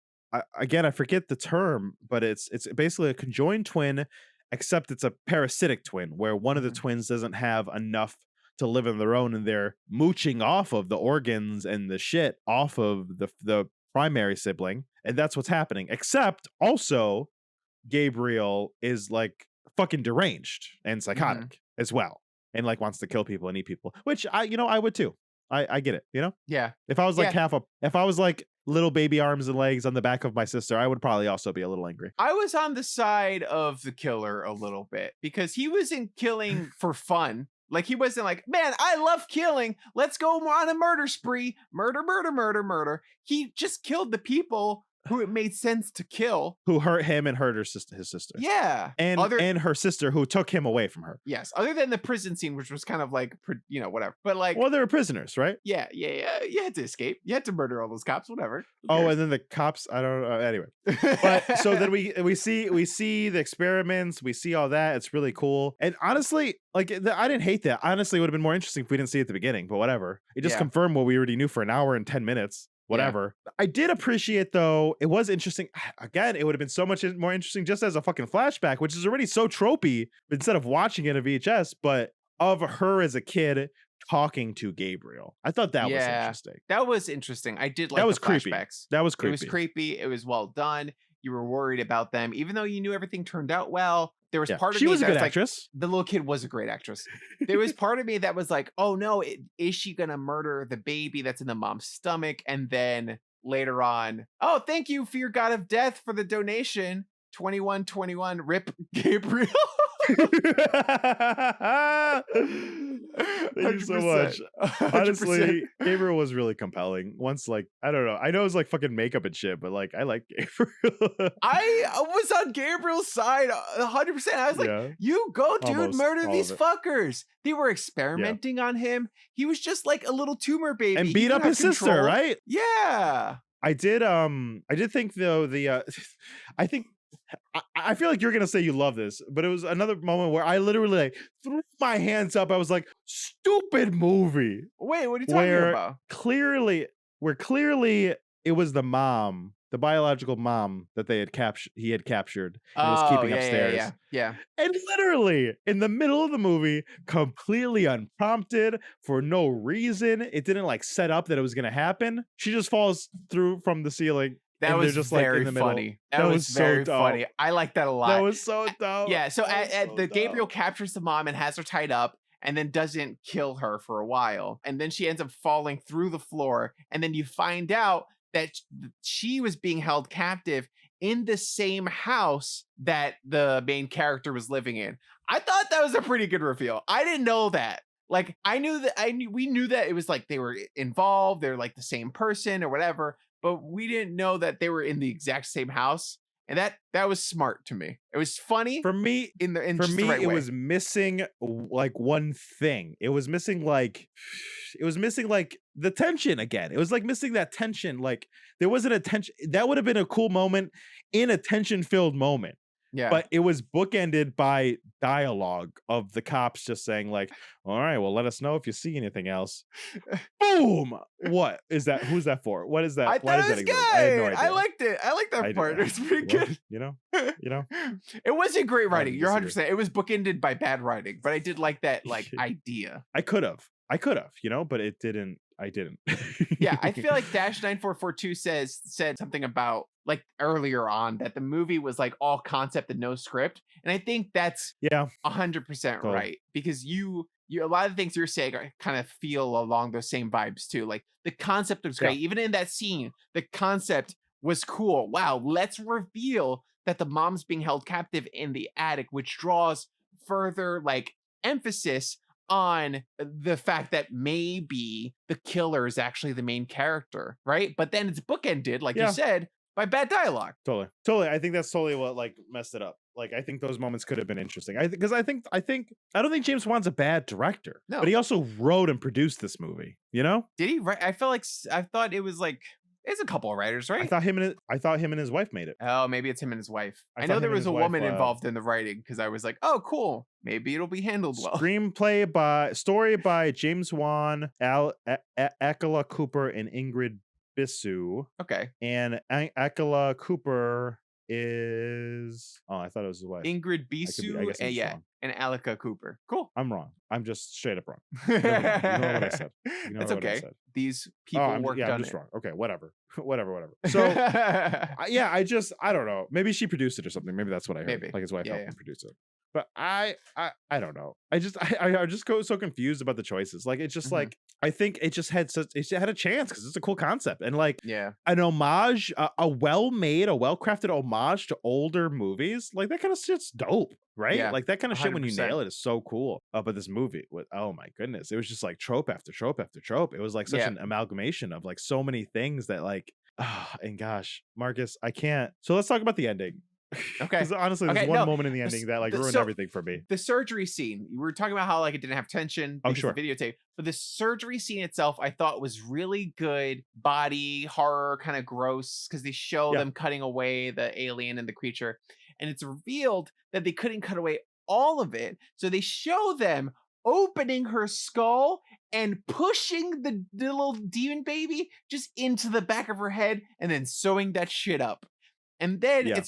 again, I forget the term, but it's basically a conjoined twin, except it's a parasitic twin where one of the twins doesn't have enough to live on their own and they're mooching off of the organs and the shit off of the primary sibling. And that's what's happening. Except also Gabriel is like fucking deranged and psychotic as well. And like wants to kill people and eat people, which I would too. I get it, Yeah. If I was like if I was like little baby arms and legs on the back of my sister, I would probably also be a little angry. I was on the side of the killer a little bit because he wasn't killing for fun. Like, he wasn't like, man, I love killing. Let's go on a murder spree. Murder, murder, murder, murder. He just killed the people who it made sense to kill. Who hurt him and hurt his sister. Yeah. And her sister who took him away from her. Yes. Other than the prison scene, which was kind of like, whatever. But like, Well, they were prisoners, right? yeah. You had to escape. You had to murder all those cops, whatever. Oh, and then the cops, I don't know. Anyway. But so then we see the experiments, we see all that. It's really cool. And honestly, like I didn't hate that. Honestly, it would have been more interesting if we didn't see it at the beginning, but whatever. It just confirmed what we already knew for an hour and 10 minutes. Whatever. Yeah. I did appreciate, though, it was interesting. Again, it would have been so much more interesting just as a fucking flashback, which is already so tropey instead of watching it in a VHS, but of her as a kid talking to Gabriel. I thought that was interesting. That was interesting. I did like that was the creepy. flashbacks. That was creepy. It was creepy. It was well done. You were worried about them, even though you knew everything turned out well. There was part of she me was a good like, actress. The little kid was a great actress. There was part of me that was like, oh no, is she gonna murder the baby that's in the mom's stomach? And then later on, oh, thank you, Fear God of Death, for the donation. 2121 Rip Gabriel. Thank you so much. 100%. Honestly, Gabriel was really compelling. Once, like, I don't know. I know it's like fucking makeup and shit, but like, I like Gabriel. I was on Gabriel's side 100%. I was like, you go, dude, Almost murder these fuckers. They were experimenting on him. He was just like a little tumor baby. And beat up his sister, right? Yeah. I did think though I feel like you're gonna say you love this, but it was another moment where I literally like threw my hands up. I was like, stupid movie. Wait, what are you talking about? Clearly it was the mom, the biological mom that he had captured and was keeping upstairs. Yeah. And literally in the middle of the movie, completely unprompted for no reason. It didn't like set up that it was gonna happen. She just falls through from the ceiling. That was just very funny. That was very funny. I like that a lot. That was so dumb. Yeah. So Gabriel captures the mom and has her tied up, and then doesn't kill her for a while, and then she ends up falling through the floor, and then you find out that she was being held captive in the same house that the main character was living in. I thought that was a pretty good reveal. I didn't know that. Like, we knew that it was like they were involved. They're like the same person or whatever. But we didn't know that they were in the exact same house, and that was smart to me. It was funny for me. It was missing like one thing. It was missing like the tension again. It was like missing that tension. Like there wasn't a tension. That would have been a cool moment in a tension-filled moment. Yeah. But it was bookended by dialogue of the cops just saying like, all right, well, let us know if you see anything else. Boom. What is that? Who's that for? What is that? I thought it was good. I had no idea. I liked it. I liked that part. It was pretty good. You know, it wasn't great writing. You're 100%. It was bookended by bad writing, but I did like that idea. I could have, but it didn't. I didn't. Yeah, I feel like Dash 9442 said something about like earlier on that the movie was like all concept and no script, and I think that's 100% right, because you a lot of the things you're saying kind of feel along those same vibes too. Like the concept was great, even in that scene. The concept was cool. Wow, let's reveal that the mom's being held captive in the attic, which draws further like emphasis on the fact that maybe the killer is actually the main character, right? But then it's bookended, like you Yeah. said, by bad dialogue. Totally. I think that's totally what like messed it up. Like I think those moments could have been interesting. I don't think James Wan's a bad director, No. but he also wrote and produced this movie. You know, Did he write? I felt like I thought it was like it's a couple of writers, right? I thought him and his wife made it. Oh, maybe it's him and his wife. I I thought know him there and was his a wife, woman involved in the writing because I was like, oh, cool. Maybe it'll be handled well. Story by James Wan, Akela Cooper, and Ingrid Bissu. Okay. And Akela Cooper is I thought it was his wife. Ingrid I guess Bissu, I'm just wrong. and Alika Cooper. Cool. I'm wrong. I'm just straight up wrong. Ignore what I said. Ignore That's what I okay. said. These people worked on I'm just it. wrong. Okay, whatever. whatever. So I don't know. Maybe she produced it or something. Maybe that's what I heard. Maybe. Like his wife Yeah, helped yeah. him produce it. But I don't know. I just go so confused about the choices. Like it's just Mhm. like I think it just had a chance because it's a cool concept and like Yeah. an homage, a well-made, a well-crafted homage to older movies. Like that kind of shit's dope, right? Yeah, Like that kind of shit when you 100%. nail it is so cool. But this movie with oh my goodness, it was just like trope after trope after trope. It was like such Yeah. an amalgamation of like so many things that like and gosh, Marcus, I can't. So let's talk about the ending. Okay. Because honestly, there's Okay, one no, moment in the ending that like ruined everything for me. The surgery scene, we were talking about how like it didn't have tension Oh, because sure. of the videotape, but the surgery scene itself I thought was really good body horror, kind of gross because they show Yeah. them cutting away the alien and the creature, and it's revealed that they couldn't cut away all of it, so they show them opening her skull and pushing the little demon baby just into the back of her head and then sewing that shit up. And then Yeah.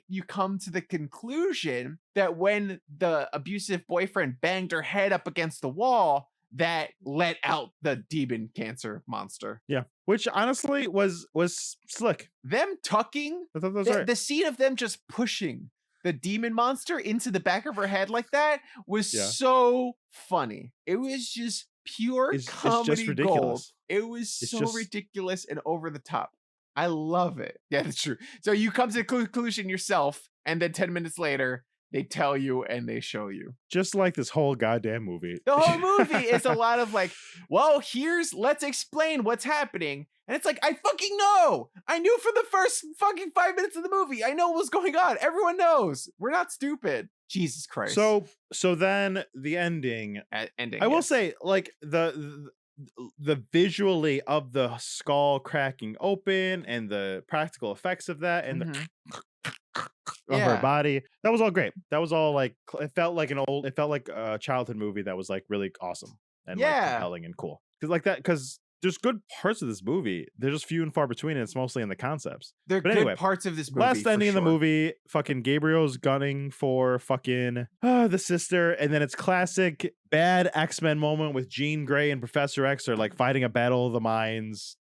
you come to the conclusion that when the abusive boyfriend banged her head up against the wall, that let out the demon cancer monster. Yeah, which honestly was slick. Them tucking I thought that was right. the scene of them just pushing the demon monster into the back of her head like that was Yeah. so funny. It was just pure It's just comedy gold. ridiculous. It was It's so just- ridiculous and over the top. I love it. Yeah, that's true. So you come to the conclusion yourself, and then 10 minutes later, they tell you and they show you. Just like this whole goddamn movie. The whole movie is a lot of like, well, let's explain what's happening. And it's like, I fucking know. I knew for the first fucking 5 minutes of the movie. I know what's going on. Everyone knows. We're not stupid. Jesus Christ. So then the ending. Ending. I will yes. say, like the visually of the skull cracking open and the practical effects of that and the Mhm. of Yeah. her body, that was all great. That was all like it felt like a childhood movie that was like really awesome and like Yeah. compelling and cool. Because there's good parts of this movie. They're just few and far between, and it's mostly in the concepts. They're But good anyway, parts of this movie. Last for ending of the sure. movie, fucking Gabriel's gunning for fucking the sister, and then it's classic bad X-Men moment with Jean Grey and Professor X are like fighting a battle of the minds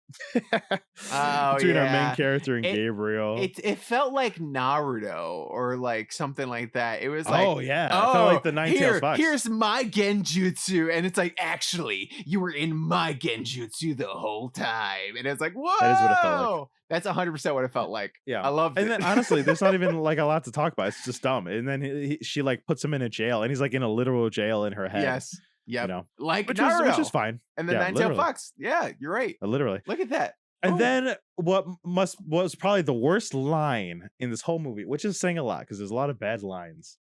Oh, between our yeah. main character and Gabriel. It felt like Naruto or like something like that. It was like, oh yeah, it felt like the Nine-Tails Fox. here's my genjutsu, and it's like, actually, you were in my genjutsu the whole time, and it's like, whoa, That is what it felt like. That's 100% what it felt like. Yeah, I loved and it. then honestly, there's not even like a lot to talk about. It's just dumb. And then she like puts him in a jail, and he's like in a literal jail in her head. Yes, yep, you know, like which Naruto, is fine. and the Yeah, Nine-Tailed literally. Fox. Yeah, you're right. Literally. Look at that. And Oh. then what was probably the worst line in this whole movie, which is saying a lot because there's a lot of bad lines.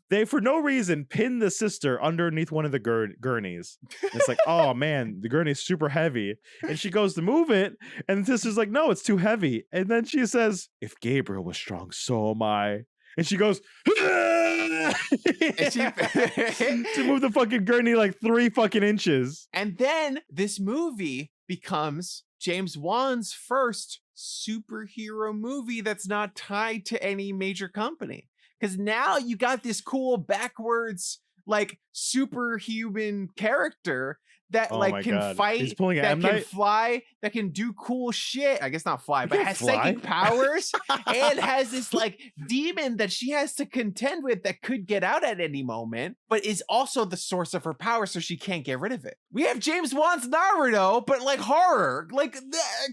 They for no reason pin the sister underneath one of the gurneys. And it's like, oh man, the gurney's super heavy, and she goes to move it, and the sister's like, no, it's too heavy. And then she says, if Gabriel was strong, so am I. And she goes, And to move the fucking gurney like 3 fucking inches. And then this movie becomes James Wan's first superhero movie that's not tied to any major company. Because now you got this cool backwards, like superhuman character that Oh like my can God. fight, He's pulling an that M. can Night? fly, that can do cool shit. I guess not fly, but can't has fly. psychic powers and has this like demon that she has to contend with that could get out at any moment, but is also the source of her power, so she can't get rid of it. We have James Wan's Naruto, but like horror. Like,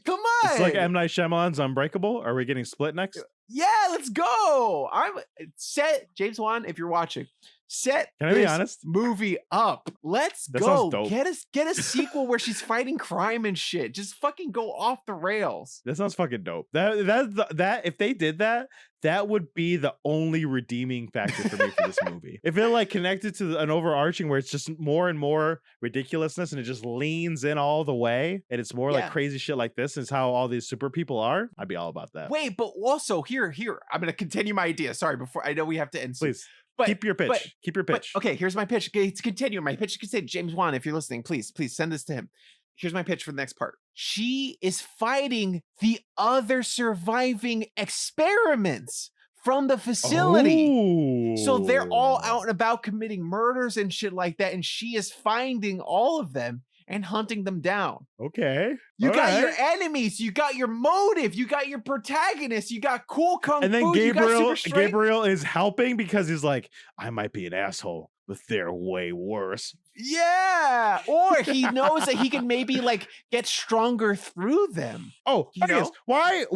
come on. It's like M. Night Shyamalan's Unbreakable. Are we getting split next? Yeah, let's go. I'm set. James Wan, if you're watching, set Can I be this honest? movie up. Let's That go. sounds dope. Get a sequel where she's fighting crime and shit. Just fucking go off the rails. That sounds fucking dope. That if they did that, that would be the only redeeming factor for me for this movie. If it like connected to an overarching where it's just more and more ridiculousness and it just leans in all the way and it's more Yeah. like crazy shit like this is how all these super people are, I'd be all about that. Wait, but also here, I'm gonna continue my idea. Sorry, before I know we have to end soon. Please But keep your pitch. but- keep your But, pitch. okay, here's my pitch. Okay, to continue, my pitch can say, James Wan, if you're listening, please send this to him. Here's my pitch for the next part. She is fighting the other surviving experiments from the facility. So they're all out and about committing murders and shit like that, and she is finding all of them and hunting them down. Okay. You All got your right. enemies, you got your motive, you got your protagonist, you got cool kung And then fu, you got Gabriel super strength. Gabriel is helping because he's like, I might be an asshole, but they're way worse. Yeah, or he knows that he can maybe like get stronger through them. Oh, You yes. Why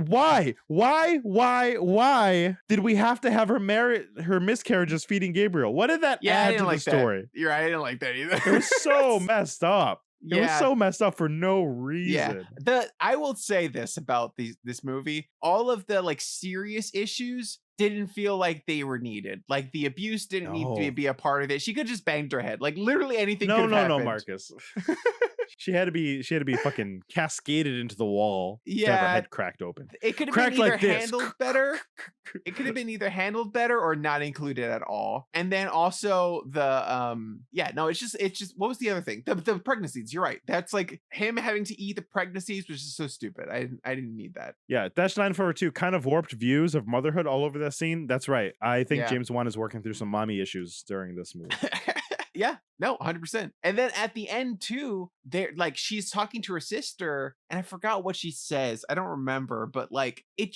did we have to have her miscarriages feeding Gabriel? What did that Yeah, I add didn't to the like story? that. You're right, I didn't like that either. It was so messed up. It was Yeah. so messed up for no reason. I will say this about this movie: all of the like serious issues didn't feel like they were needed. Like the abuse didn't need to No. be a part of it. She could just banged her head. Like literally anything. No, could have happened. Marcus. She had to be fucking cascaded into the wall to have her Yeah. head cracked open. It could have Cracked been either like this. handled better. It could have been either handled better or not included at all. And then also the it's just what was the other thing? The pregnancies. You're right. That's like him having to eat the pregnancies, which is so stupid. I didn't need that. Yeah, Dash 942 kind of warped views of motherhood all over that scene. That's right. I think Yeah. James Wan is working through some mommy issues during this movie. Yeah, no, 100%. And then at the end too, there like she's talking to her sister, and I forgot what she says. I don't remember, but like it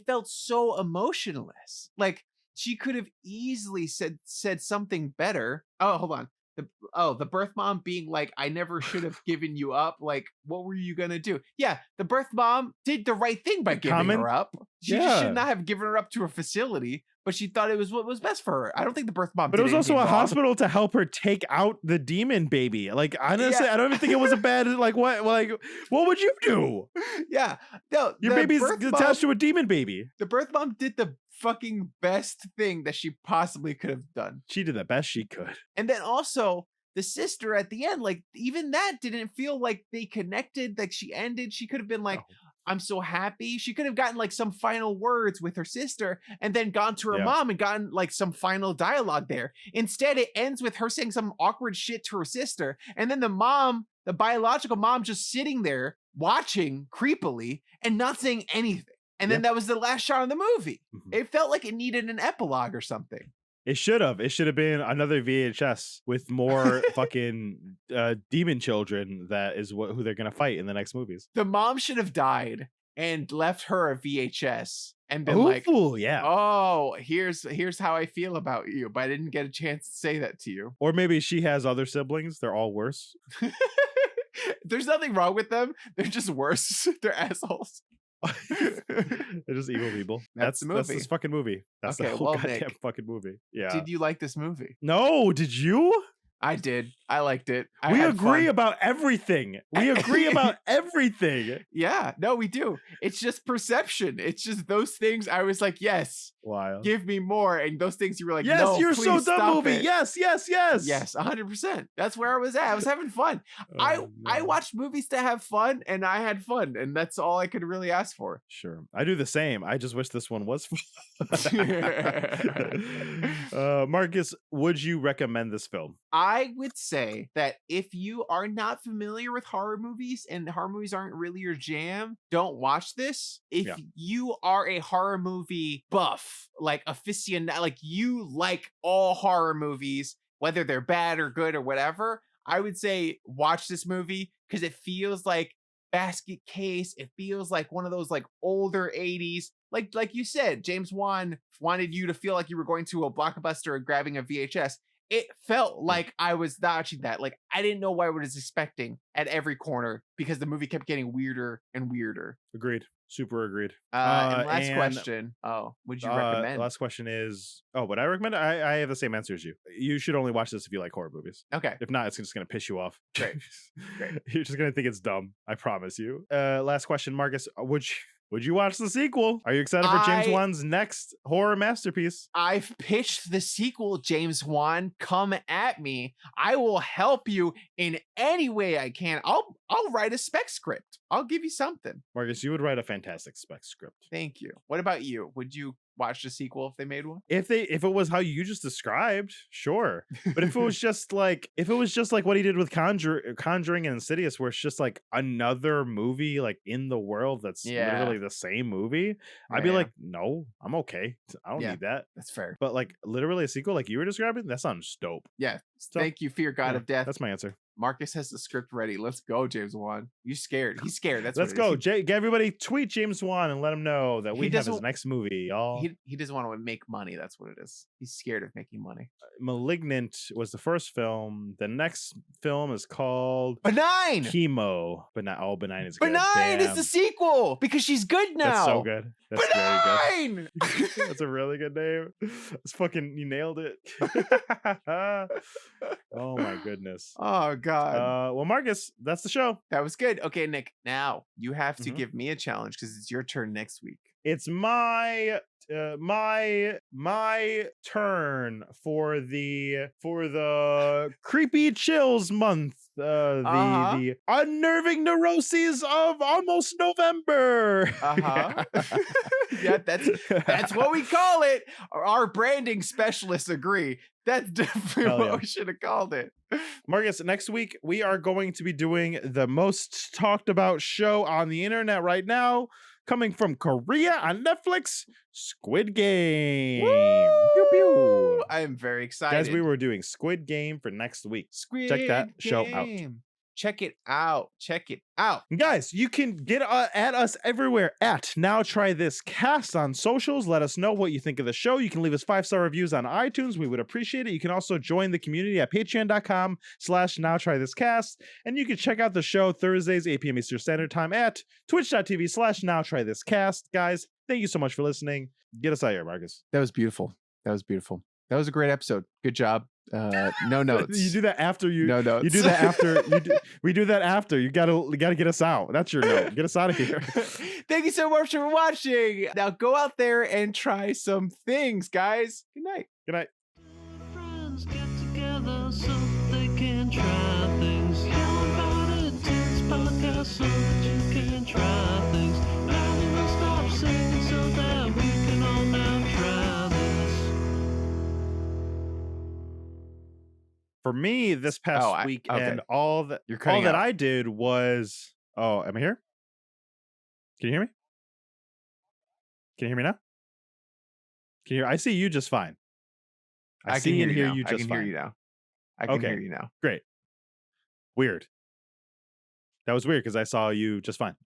felt so emotionless. Like she could have easily said something better. Oh, hold on. The birth mom being like, I never should have given you up. Like, what were you gonna do? Yeah, the birth mom did the right thing by giving Common? her up. She just Yeah. should not have given her up to a facility, but she thought it was what was best for her. I don't think the birth mom But did it was also a anything wrong. hospital to help her take out the demon baby. Like honestly, Yeah. I don't even think it was a bad what would you do? Yeah, no, Your the baby's birth attached mom, to a demon baby. the birth mom did the fucking best thing that she possibly could have done. She did the best she could. And then also the sister at the end, like even that didn't feel like they connected. Like she ended. She could have been like, No. I'm so happy. She could have gotten like some final words with her sister and then gone to her Yeah. mom and gotten like some final dialogue there. Instead, it ends with her saying some awkward shit to her sister. And then the biological mom, just sitting there watching creepily and not saying anything. And then that was the last shot of the movie. Mhm. It felt like it needed an epilogue or something. It should have. It should have been another VHS with more fucking demon children. That is who they're gonna fight in the next movies. The mom should have died and left her a VHS and been like, Ooh, yeah. oh, here's how I feel about you, but I didn't get a chance to say that to you. Or maybe she has other siblings. They're all worse. There's nothing wrong with them. They're just worse. They're assholes. They're just evil people. That's the That's movie. this fucking movie. That's Okay, the whole well, goddamn Nick, fucking movie. Yeah. Did you like this movie? No, did you? I did. I liked it. I We had agree fun. about everything. We agree about everything. Yeah, no, we do. It's just perception. It's just those things I was like, yes, Wild. give me more. And those things you were like, Yes, no, you're so please dumb stop movie. it. Yes. Yes, 100%. That's where I was at. I was having fun. I Oh, man. watched movies to have fun, and I had fun, and that's all I could really ask for. Sure. I do the same. I just wish this one was fun. Marcus, would you recommend this film? I would say that if you are not familiar with horror movies and horror movies aren't really your jam, don't watch this. If Yeah. you are a horror movie buff, like aficionado, like you like all horror movies, whether they're bad or good or whatever, I would say watch this movie because it feels like Basket Case. It feels like one of those like older 80s. Like you said, James Wan wanted you to feel like you were going to a Blockbuster and grabbing a VHS. It felt like I was watching that. Like I didn't know what I was expecting at every corner because the movie kept getting weirder and weirder. Agreed. Super agreed. And last question. Oh, would you recommend? Last question is, would I recommend it? I have the same answer as you. You should only watch this if you like horror movies. Okay. If not, it's just going to piss you off. Great. Great. You're just going to think it's dumb. I promise you. Last question, Marcus. Would you watch the sequel? Are you excited for James Wan's next horror masterpiece? I've pitched the sequel, James Wan. Come at me. I will help you in any way I can. I'll write a spec script. I'll give you something. Marcus, you would write a fantastic spec script. Thank you. What about you? Would you watch the sequel if they made one? If it was how you just described, sure. But if it was just like what he did with Conjuring and Insidious, where it's just like another movie like in the world that's literally the same movie, I'd be like, no, I'm okay. I don't need that. That's fair. But like literally a sequel like you were describing, that sounds dope. Yeah. Thank you, Fear God of Death. That's my answer. Marcus has the script ready. Let's go, James Wan. You scared? He's scared. Let's go. Everybody tweet James Wan and let him know that we have his next movie, y'all. He doesn't want to make money. That's what it is. He's scared of making money. Malignant was the first film. The next film is called Benign. Chemo. Benign is good. Benign is the sequel because she's good now. That's so good. That's Benign. Very good. That's a really good name. It's fucking, you nailed it. Oh my goodness. Oh God. Well, Marcus, that's the show. That was good. Okay, Nick. Now you have to give me a challenge because it's your turn next week. It's my turn for the creepy chills month. The unnerving neuroses of almost November. Yeah, that's what we call it. Our branding specialists agree. That's definitely what we should have called it. Marcus, next week we are going to be doing the most talked about show on the internet right now, coming from Korea on Netflix, Squid Game. Pew, pew. I am very excited. Guys, we were doing Squid Game for next week. Check that show out. Check it out. Check it out. And guys, you can get at us everywhere at Now Try This Cast on socials. Let us know what you think of the show. You can leave us 5-star reviews on iTunes. We would appreciate it. You can also join the community at patreon.com/NowTryThisCast. And you can check out the show Thursdays, 8 p.m. Eastern Standard Time at twitch.tv/NowTryThisCast. Guys, thank you so much for listening. Get us out here, Marcus. That was beautiful. That was a great episode. Good job. No notes. You do that after you. No notes. You do that after. We do that after. You gotta get us out. That's your note. Get us out of here. Thank you so much for watching. Now go out there and try some things, guys. Good night. Good night. Friends get together so they can try things. Yell about it, it's podcast so that you can try things. Now we will stop singing so that we can all now try this. For me, this past weekend, all that I did was. Oh, am I here? Can you hear me? Can you hear me now? Can you hear? I see you just fine. I can hear you just fine. fine. I can hear you now. I can hear you now. Great. Weird. That was weird because I saw you just fine.